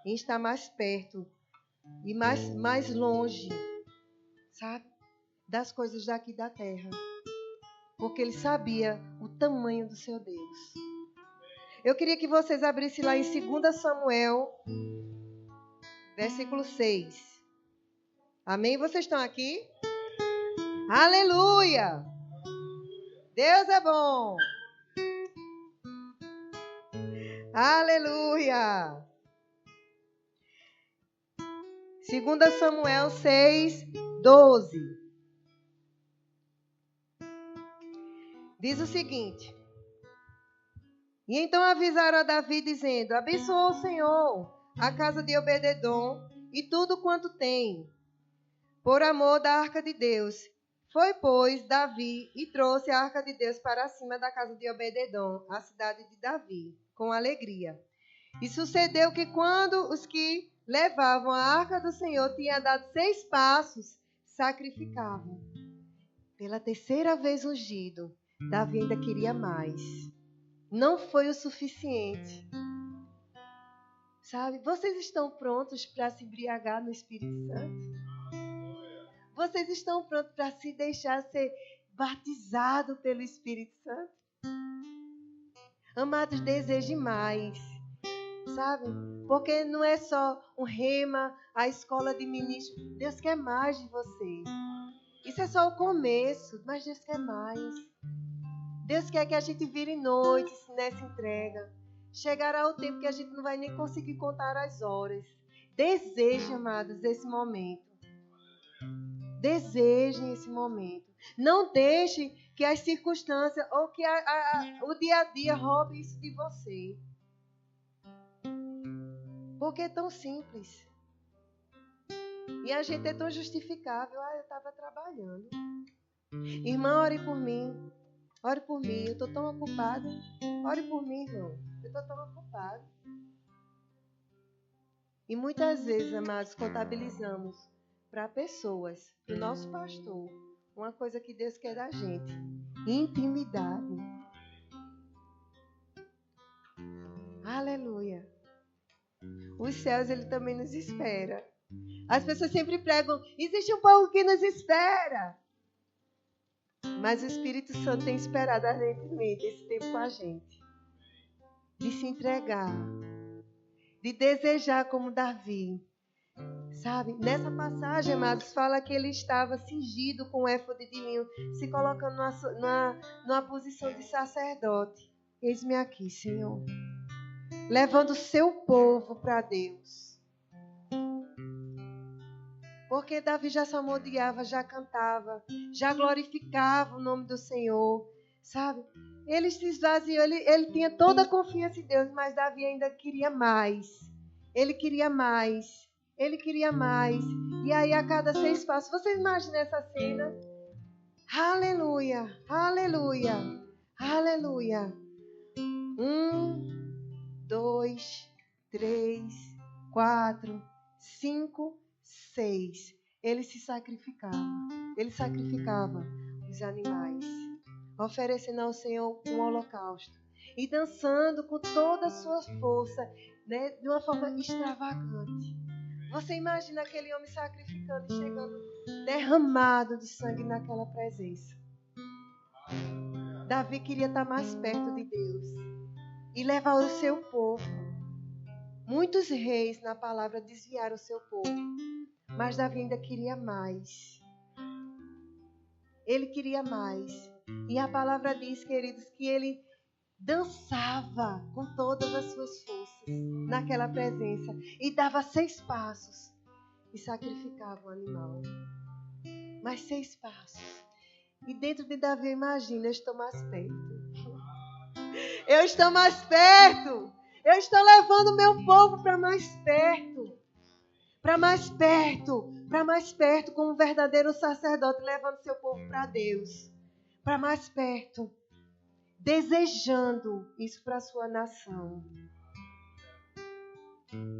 Em estar mais perto e mais longe, sabe? Das coisas daqui da terra. Porque ele sabia o tamanho do seu Deus. Eu queria que vocês abrissem lá em 2 Samuel, versículo 6. Amém? Vocês estão aqui? Aleluia! Deus é bom! Aleluia! 2 Samuel 6, 12. Diz o seguinte: E então avisaram a Davi, dizendo: Abençoou o Senhor a casa de Obed-edom e tudo quanto tem, por amor da arca de Deus. Foi, pois, Davi e trouxe a arca de Deus para cima da casa de Obed-edom, a cidade de Davi, com alegria. E sucedeu que quando os que levavam a arca do Senhor tinham dado 6 passos, sacrificavam. Pela terceira vez ungido, Davi ainda queria mais. Não foi o suficiente. Sabe, vocês estão prontos para se embriagar no Espírito Santo? Vocês estão prontos para se deixar ser batizado pelo Espírito Santo? Amados, desejem mais. Sabe? Porque não é só um rema, a escola de ministro. Deus quer mais de você. Isso é só o começo, mas Deus quer mais. Deus quer que a gente vire noite nessa entrega. Chegará o tempo que a gente não vai nem conseguir contar as horas. Desejem, amados, esse momento. Desejem esse momento. Não deixe que as circunstâncias ou que o dia a dia roube isso de você. Porque é tão simples. E a gente é tão justificável. Eu estava trabalhando. Irmã, ore por mim. Ore por mim. Eu estou tão ocupada. Ore por mim, irmão. Eu estou tão ocupada. E muitas vezes, amados, contabilizamos para pessoas, para o nosso pastor, uma coisa que Deus quer da gente. Intimidade. Aleluia. Os céus, ele também nos espera. As pessoas sempre pregam, existe um povo que nos espera. Mas o Espírito Santo tem esperado ardentemente esse tempo com a gente. De se entregar. De desejar como Davi. Sabe? Nessa passagem, amados, fala que ele estava cingido com o éfode de linho, se colocando numa posição de sacerdote. Eis-me aqui, Senhor. Levando o seu povo para Deus. Porque Davi já salmodiava, já cantava, já glorificava o nome do Senhor. Sabe? Ele se esvaziou, ele tinha toda a confiança em Deus, mas Davi ainda queria mais. Ele queria mais. Ele queria mais. E aí, a cada 6 passos, vocês imaginam essa cena? Aleluia, aleluia, aleluia. 1, 2, 3, 4, 5, 6. Ele se sacrificava. Ele sacrificava os animais, oferecendo ao Senhor um holocausto e dançando com toda a sua força, né, de uma forma extravagante. Você imagina aquele homem sacrificando e chegando derramado de sangue naquela presença. Davi queria estar mais perto de Deus e levar o seu povo. Muitos reis na palavra desviaram o seu povo, mas Davi ainda queria mais. Ele queria mais. E a palavra diz, queridos, que ele dançava com todas as suas forças naquela presença e dava 6 passos e sacrificava o animal. Mais 6 passos. E dentro de Davi, imagina, eu estou mais perto. Eu estou mais perto. Eu estou levando o meu povo para mais perto. Para mais perto. Para mais perto, como um verdadeiro sacerdote, levando seu povo para Deus. Para mais perto. Desejando isso para a sua nação.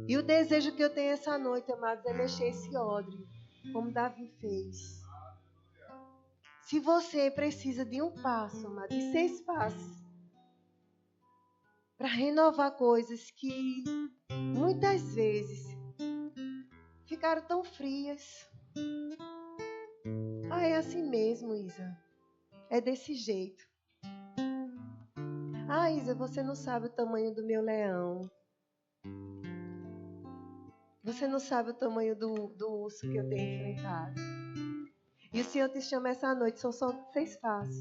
E o desejo que eu tenho essa noite, amados, é mexer esse odre, como Davi fez. Se você precisa de um passo, amado, de 6 passos, para renovar coisas que muitas vezes ficaram tão frias. Ah, é assim mesmo, Isa. É desse jeito. Ah, Isa, você não sabe o tamanho do meu leão. Você não sabe o tamanho do urso que eu tenho enfrentado. E o Senhor te chama essa noite, são só 6 passos.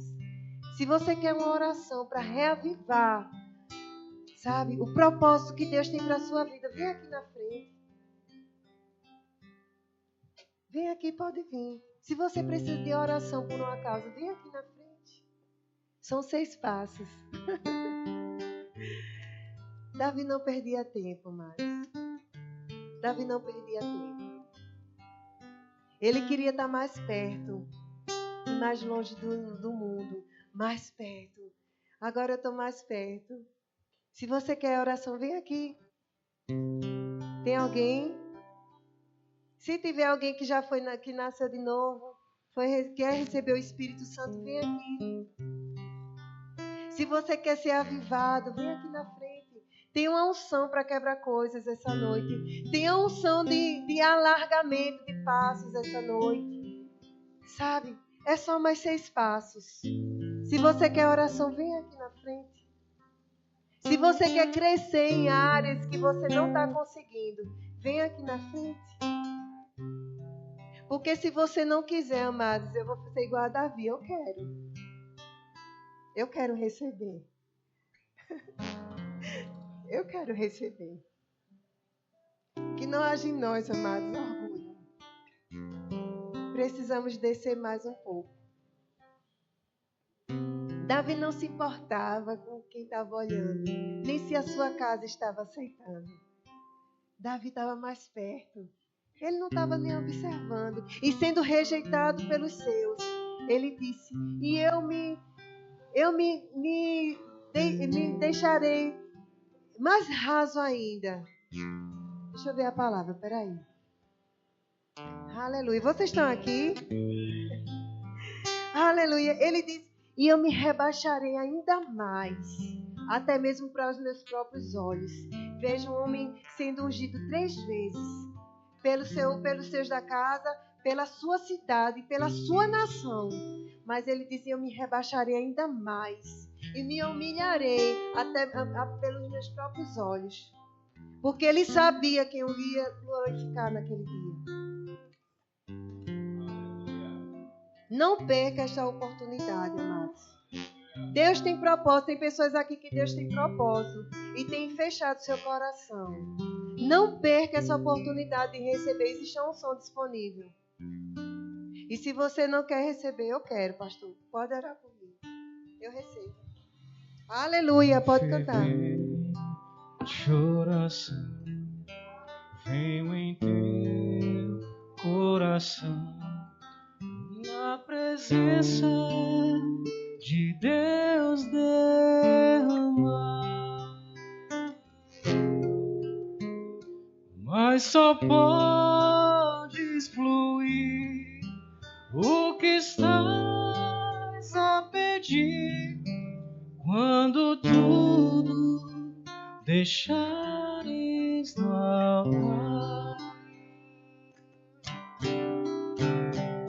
Se você quer uma oração para reavivar, sabe, o propósito que Deus tem para a sua vida, vem aqui na frente. Vem aqui, pode vir. Se você precisa de oração por uma causa, vem aqui na frente. São 6 passos. Davi não perdia tempo mais. Davi não perdia tempo. Ele queria estar mais perto. E mais longe do mundo. Mais perto. Agora eu estou mais perto. Se você quer oração, vem aqui. Tem alguém? Se tiver alguém que já foi, que nasceu de novo, quer receber o Espírito Santo, vem aqui. Se você quer ser avivado, vem aqui na frente. Tem uma unção para quebrar coisas essa noite. Tem a unção de alargamento de passos essa noite. Sabe? É só mais 6 passos. Se você quer oração, vem aqui na frente. Se você quer crescer em áreas que você não está conseguindo, vem aqui na frente. Porque se você não quiser, amados, eu vou ser igual a Davi. Eu quero. Eu quero receber. Eu quero receber. Que não haja em nós, amados, orgulho. Precisamos descer mais um pouco. Davi não se importava com quem estava olhando, nem se a sua casa estava aceitando. Davi estava mais perto. Ele não estava nem observando. E sendo rejeitado pelos seus, ele disse, e eu me deixarei mais raso ainda. Deixa eu ver a palavra, peraí. Aleluia. Vocês estão aqui? Aleluia. Ele diz, e eu me rebaixarei ainda mais, até mesmo para os meus próprios olhos. Vejo um homem sendo ungido 3 vezes, pelos seus da casa, pela sua cidade, pela sua nação. Mas ele dizia, eu me rebaixarei ainda mais, e me humilharei até pelos meus próprios olhos. Porque ele sabia quem eu ia glorificar naquele dia. Não perca esta oportunidade, amados. Deus tem propósito. Tem pessoas aqui que Deus tem propósito e tem fechado seu coração. Não perca essa oportunidade de receber. Existe uma unção disponível. E se você não quer receber, eu quero, pastor. Pode orar comigo. Eu recebo. Aleluia, pode cantar. De oração, venho em teu coração, na presença de Deus derramar, mas só podes fluir o que estás a pedir quando tudo deixares no altar,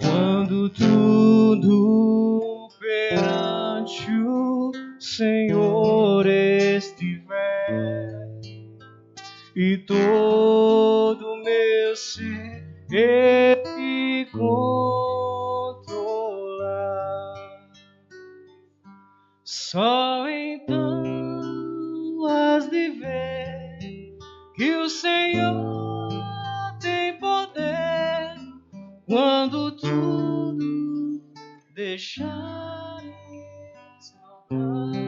quando tudo perante o Senhor estiver e todo meu ser Ele controlar, só então has de ver que o Senhor tem poder quando tudo deixares faltar.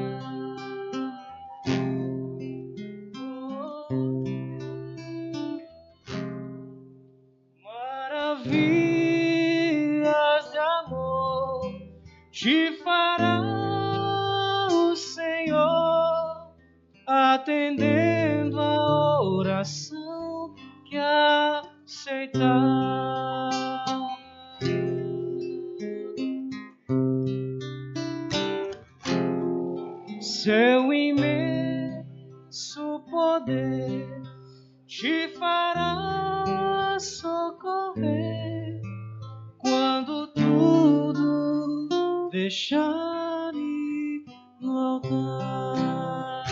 Maravilhas de amor te fará o Senhor, atendendo a oração que aceitar. Seu imenso poder te fará socorrer quando tudo deixares no altar,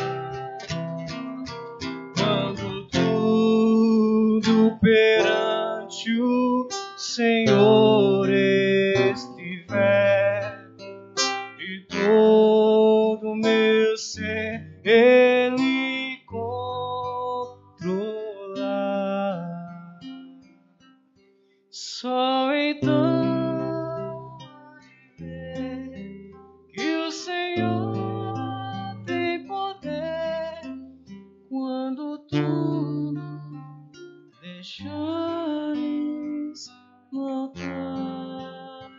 quando tudo perante o Senhor estiver e todo meu ser Ele controlar, só então que o Senhor tem poder quando tudo deixares no altar,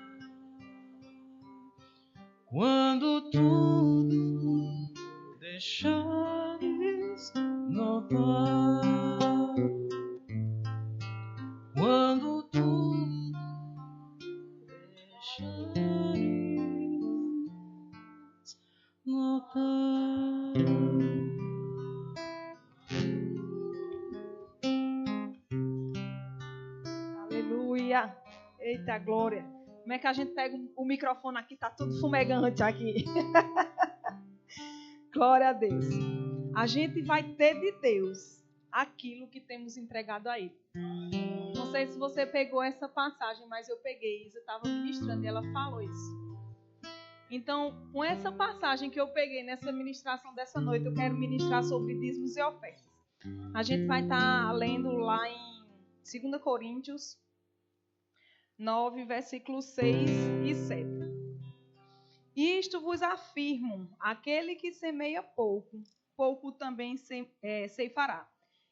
quando tudo deixares no altar, quando tudo deixares no altar. Aleluia. Eita glória. Como é que a gente pega o microfone aqui? Tá tudo fumegante aqui. Glória a Deus. A gente vai ter de Deus aquilo que temos entregado a Ele. Não sei se você pegou essa passagem, mas eu peguei. Isa estava ministrando e ela falou isso. Então, com essa passagem que eu peguei nessa ministração dessa noite, eu quero ministrar sobre dízimos e ofertas. A gente vai estar lendo lá em 2 Coríntios 9, versículos 6 e 7. Isto vos afirmo, aquele que semeia pouco, pouco também ceifará.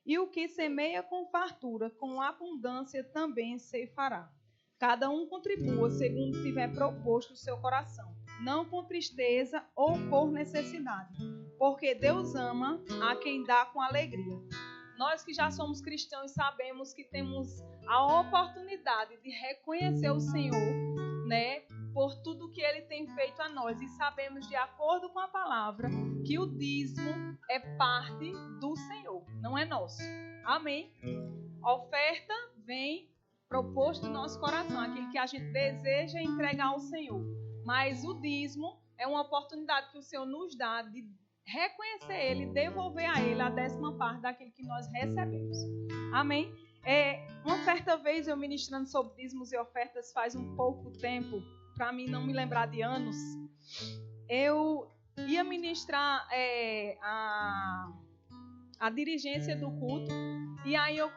E o que semeia com fartura, com abundância também ceifará. Cada um contribua segundo tiver proposto o seu coração, não com tristeza ou por necessidade, porque Deus ama a quem dá com alegria. Nós que já somos cristãos sabemos que temos a oportunidade de reconhecer o Senhor, né, por tudo que Ele tem feito a nós. E sabemos, de acordo com a palavra, que o dízimo é parte do Senhor, não é nosso. Amém? A oferta vem proposto no nosso coração, aquilo que a gente deseja entregar ao Senhor. Mas o dízimo é uma oportunidade que o Senhor nos dá de reconhecer Ele, devolver a Ele a 10ª parte daquilo que nós recebemos. Amém? Uma certa vez eu ministrando sobre dízimos e ofertas faz um pouco tempo, para mim não me lembrar de anos, eu ia ministrar a dirigência do culto, e aí eu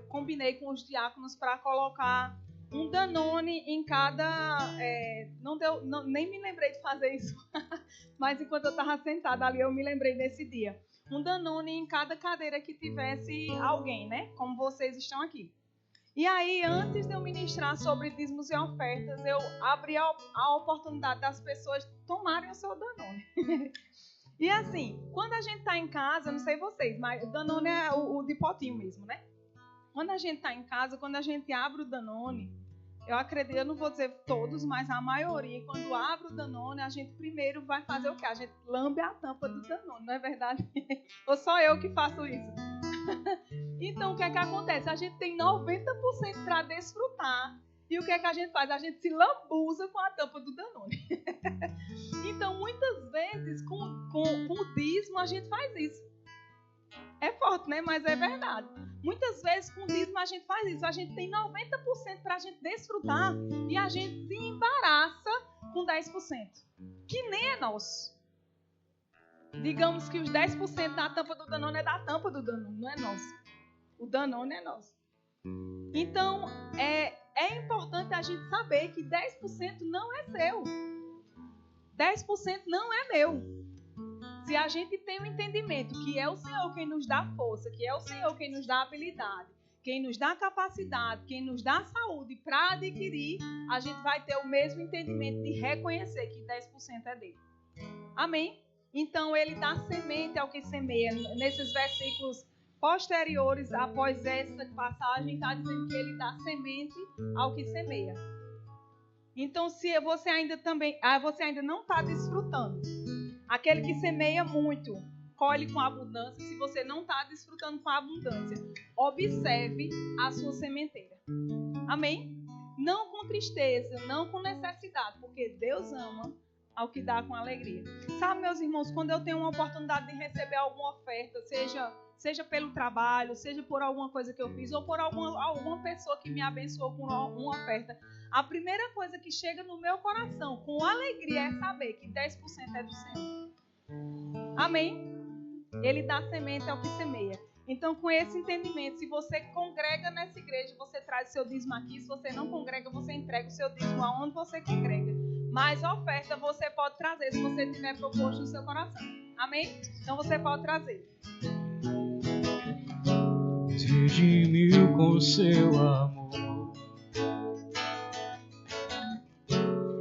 combinei com os diáconos para colocar um Danone em cada... nem me lembrei de fazer isso, mas enquanto eu estava sentada ali, eu me lembrei desse dia. Um Danone em cada cadeira que tivesse alguém, né? Como vocês estão aqui. E aí, antes de eu ministrar sobre dízimos e ofertas, eu abri a oportunidade das pessoas tomarem o seu Danone. E assim, quando a gente está em casa, não sei vocês, mas o Danone é o de potinho mesmo, né? Quando a gente está em casa, quando a gente abre o Danone, eu acredito, eu não vou dizer todos, mas a maioria, quando abre o Danone, a gente primeiro vai fazer o quê? A gente lambe a tampa do Danone, não é verdade? Ou só eu que faço isso? Então, o que é que acontece? A gente tem 90% para desfrutar. E o que é que a gente faz? A gente se lambuza com a tampa do Danone. Então, muitas vezes, com o dízimo, a gente faz isso. É forte, né? Mas é verdade. Muitas vezes, com o dízimo, a gente faz isso. A gente tem 90% para a gente desfrutar e a gente se embaraça com 10%, que nem é nosso. Digamos que os 10% da tampa do Danone é da tampa do Danone, não é nosso. O Danone é nosso. Então, é importante a gente saber que 10% não é seu. 10% não é meu. Se a gente tem o entendimento que é o Senhor quem nos dá força, que é o Senhor quem nos dá habilidade, quem nos dá capacidade, quem nos dá saúde para adquirir, a gente vai ter o mesmo entendimento de reconhecer que 10% é dele. Amém? Então, ele dá semente ao que semeia. Nesses versículos posteriores, após essa passagem, está dizendo que ele dá semente ao que semeia. Então, se você ainda não está desfrutando, aquele que semeia muito, colhe com abundância. Se você não está desfrutando com abundância, observe a sua sementeira. Amém? Não com tristeza, não com necessidade, porque Deus ama ao que dá com alegria. Sabe, meus irmãos, quando eu tenho uma oportunidade de receber alguma oferta, seja pelo trabalho, seja por alguma coisa que eu fiz, ou por alguma pessoa que me abençoou com uma oferta, a primeira coisa que chega no meu coração, com alegria, é saber que 10% é do Senhor. Amém? Ele dá semente ao que semeia. Então, com esse entendimento, se você congrega nessa igreja, você traz o seu dízimo aqui. Se você não congrega, você entrega o seu dízimo aonde você congrega. Mas a oferta você pode trazer se você tiver proposto no seu coração. Amém? Então você pode trazer. Redimiu com seu amor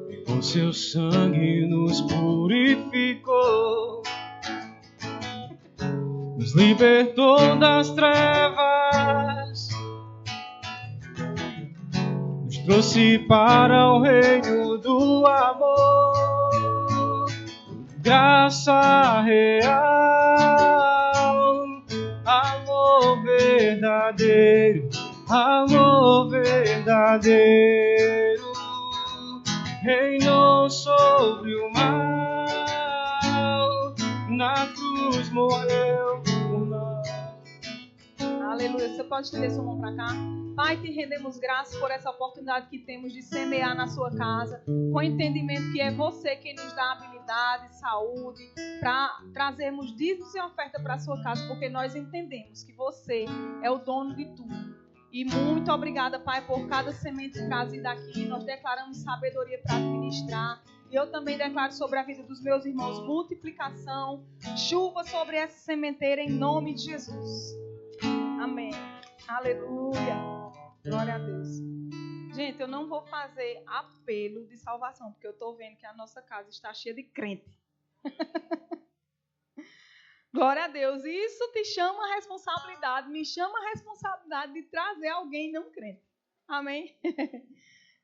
e com seu sangue nos purificou, nos libertou das trevas, nos trouxe para o reino do amor. Graça real, amor verdadeiro, reinou sobre o mal, na cruz morreu por nós. Aleluia. Você pode estender sua mão para cá? Pai, te rendemos graças por essa oportunidade que temos de semear na sua casa, com o entendimento que é você quem nos dá habilidade, saúde, para trazermos dízimos e oferta para a sua casa, porque nós entendemos que você é o dono de tudo. E muito obrigada, Pai, por cada semente trazida aqui. Nós declaramos sabedoria para administrar. E eu também declaro sobre a vida dos meus irmãos multiplicação, chuva sobre essa sementeira em nome de Jesus. Amém. Aleluia. Glória a Deus. Gente, eu não vou fazer apelo de salvação, porque eu estou vendo que a nossa casa está cheia de crente. Glória a Deus. Isso te chama a responsabilidade, me chama a responsabilidade de trazer alguém não crente. Amém?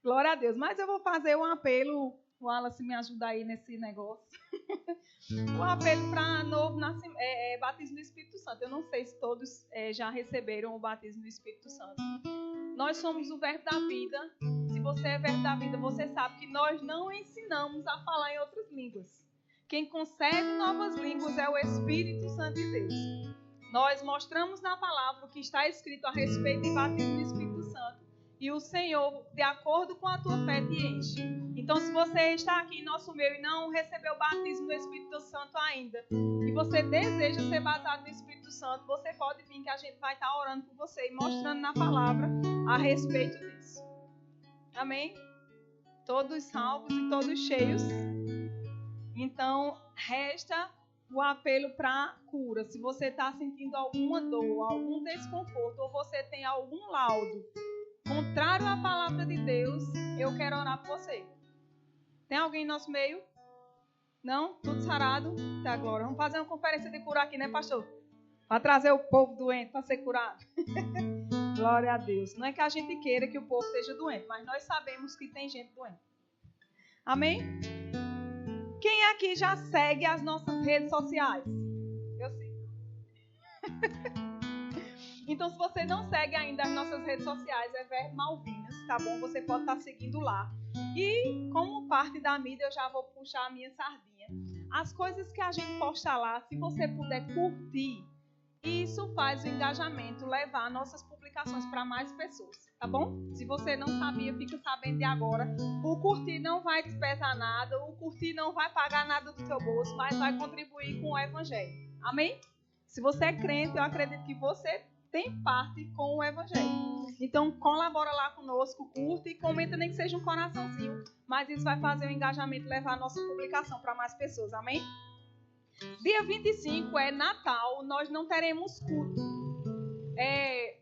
Glória a Deus. Mas eu vou fazer um apelo. O Wallace me ajuda aí nesse negócio. O apelo para novo batismo do Espírito Santo. Eu não sei se todos já receberam o batismo do Espírito Santo. Nós somos o verbo da vida. Se você é verbo da vida, você sabe que nós não ensinamos a falar em outras línguas. Quem concede novas línguas é o Espírito Santo de Deus. Nós mostramos na palavra o que está escrito a respeito de batismo do Espírito Santo. E o Senhor, de acordo com a tua fé, te enche. Então, se você está aqui em nosso meio e não recebeu o batismo do Espírito Santo ainda, e você deseja ser batizado no Espírito Santo, você pode vir que a gente vai estar orando por você e mostrando na palavra a respeito disso. Amém? Todos salvos e todos cheios. Então, resta o apelo para cura. Se você está sentindo alguma dor, algum desconforto, ou você tem algum laudo contrário à palavra de Deus, eu quero orar por você. Tem alguém em nosso meio? Não? Tudo sarado? Tá, glória. Vamos fazer uma conferência de cura aqui, né, pastor? Para trazer o povo doente para ser curado. Glória a Deus. Não é que a gente queira que o povo esteja doente, mas nós sabemos que tem gente doente. Amém? Quem aqui já segue as nossas redes sociais? Eu sigo. Então, se você não segue ainda as nossas redes sociais, é Verbo Malvinas, tá bom? Você pode estar seguindo lá. E, como parte da mídia, eu já vou puxar a minha sardinha. As coisas que a gente posta lá, se você puder curtir, isso faz o engajamento levar nossas publicações para mais pessoas, tá bom? Se você não sabia, fica sabendo de agora. O curtir não vai te pesar nada, o curtir não vai pagar nada do seu bolso, mas vai contribuir com o evangelho. Amém? Se você é crente, eu acredito que você tem parte com o evangelho. Então, colabora lá conosco, curte e comenta, nem que seja um coraçãozinho, mas isso vai fazer o engajamento levar a nossa publicação para mais pessoas. Amém? Dia 25 é Natal, nós não teremos culto.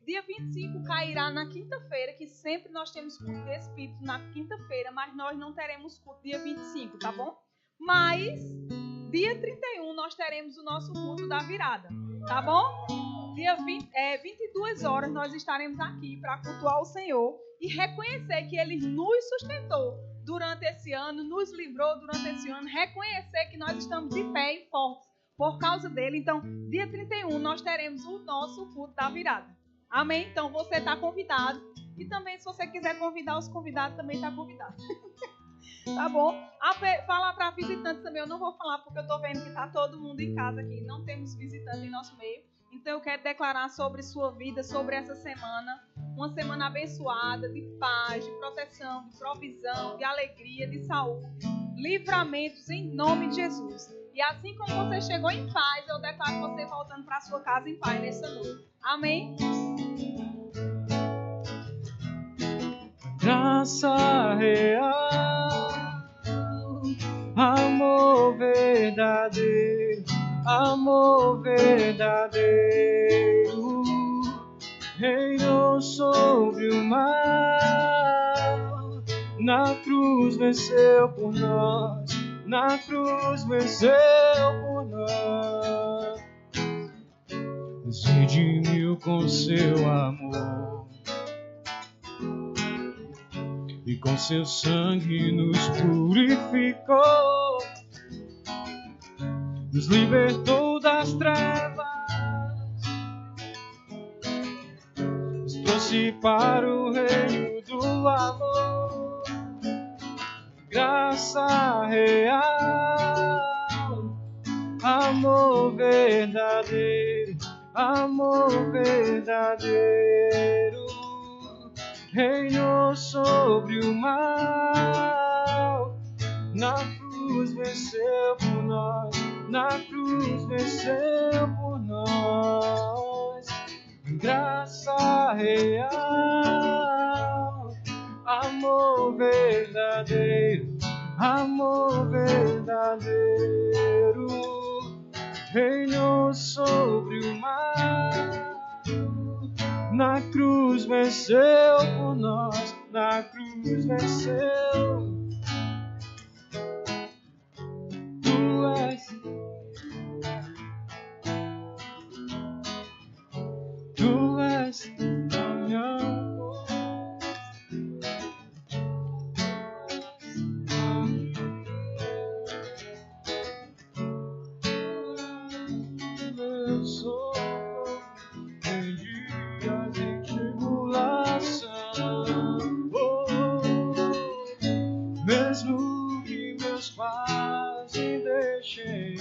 Dia 25 cairá na quinta-feira, que sempre nós temos culto de Espírito na quinta-feira, mas nós não teremos culto dia 25, tá bom? Mas, dia 31 nós teremos o nosso culto da virada, tá bom? Dia 22 horas nós estaremos aqui para cultuar o Senhor e reconhecer que Ele nos sustentou durante esse ano, nos livrou durante esse ano, reconhecer que nós estamos de pé e fortes por causa dele. Então, dia 31, nós teremos o nosso culto da virada. Amém? Então, você está convidado. E também, se você quiser convidar os convidados, também está convidado. Tá bom? Falar para visitantes também, eu não vou falar porque eu estou vendo que está todo mundo em casa aqui. Não temos visitantes em nosso meio. Então, eu quero declarar sobre sua vida, sobre essa semana, uma semana abençoada, de paz, de proteção, de provisão, de alegria, de saúde, livramentos em nome de Jesus. E assim como você chegou em paz, eu declaro você voltando para sua casa em paz nessa noite. Amém? Graça real, amor verdadeiro, amor verdadeiro, reinou sobre o mal, na cruz venceu por nós, na cruz venceu por nós, nos redimiu com seu amor, e com seu sangue nos purificou, nos libertou das trevas, nos trouxe para o reino do amor. Graça real, amor verdadeiro, amor verdadeiro, reinou sobre o mal, na cruz venceu por nós, na cruz venceu por nós. Graça real, amor verdadeiro, amor verdadeiro, reinou sobre o mal, na cruz venceu por nós, na cruz venceu. Tu és a minha voz, eu sou em dias de tribulação, mesmo que meus pais me deixem,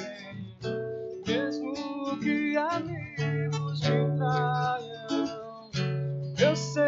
mesmo que amigos me traiam, eu sei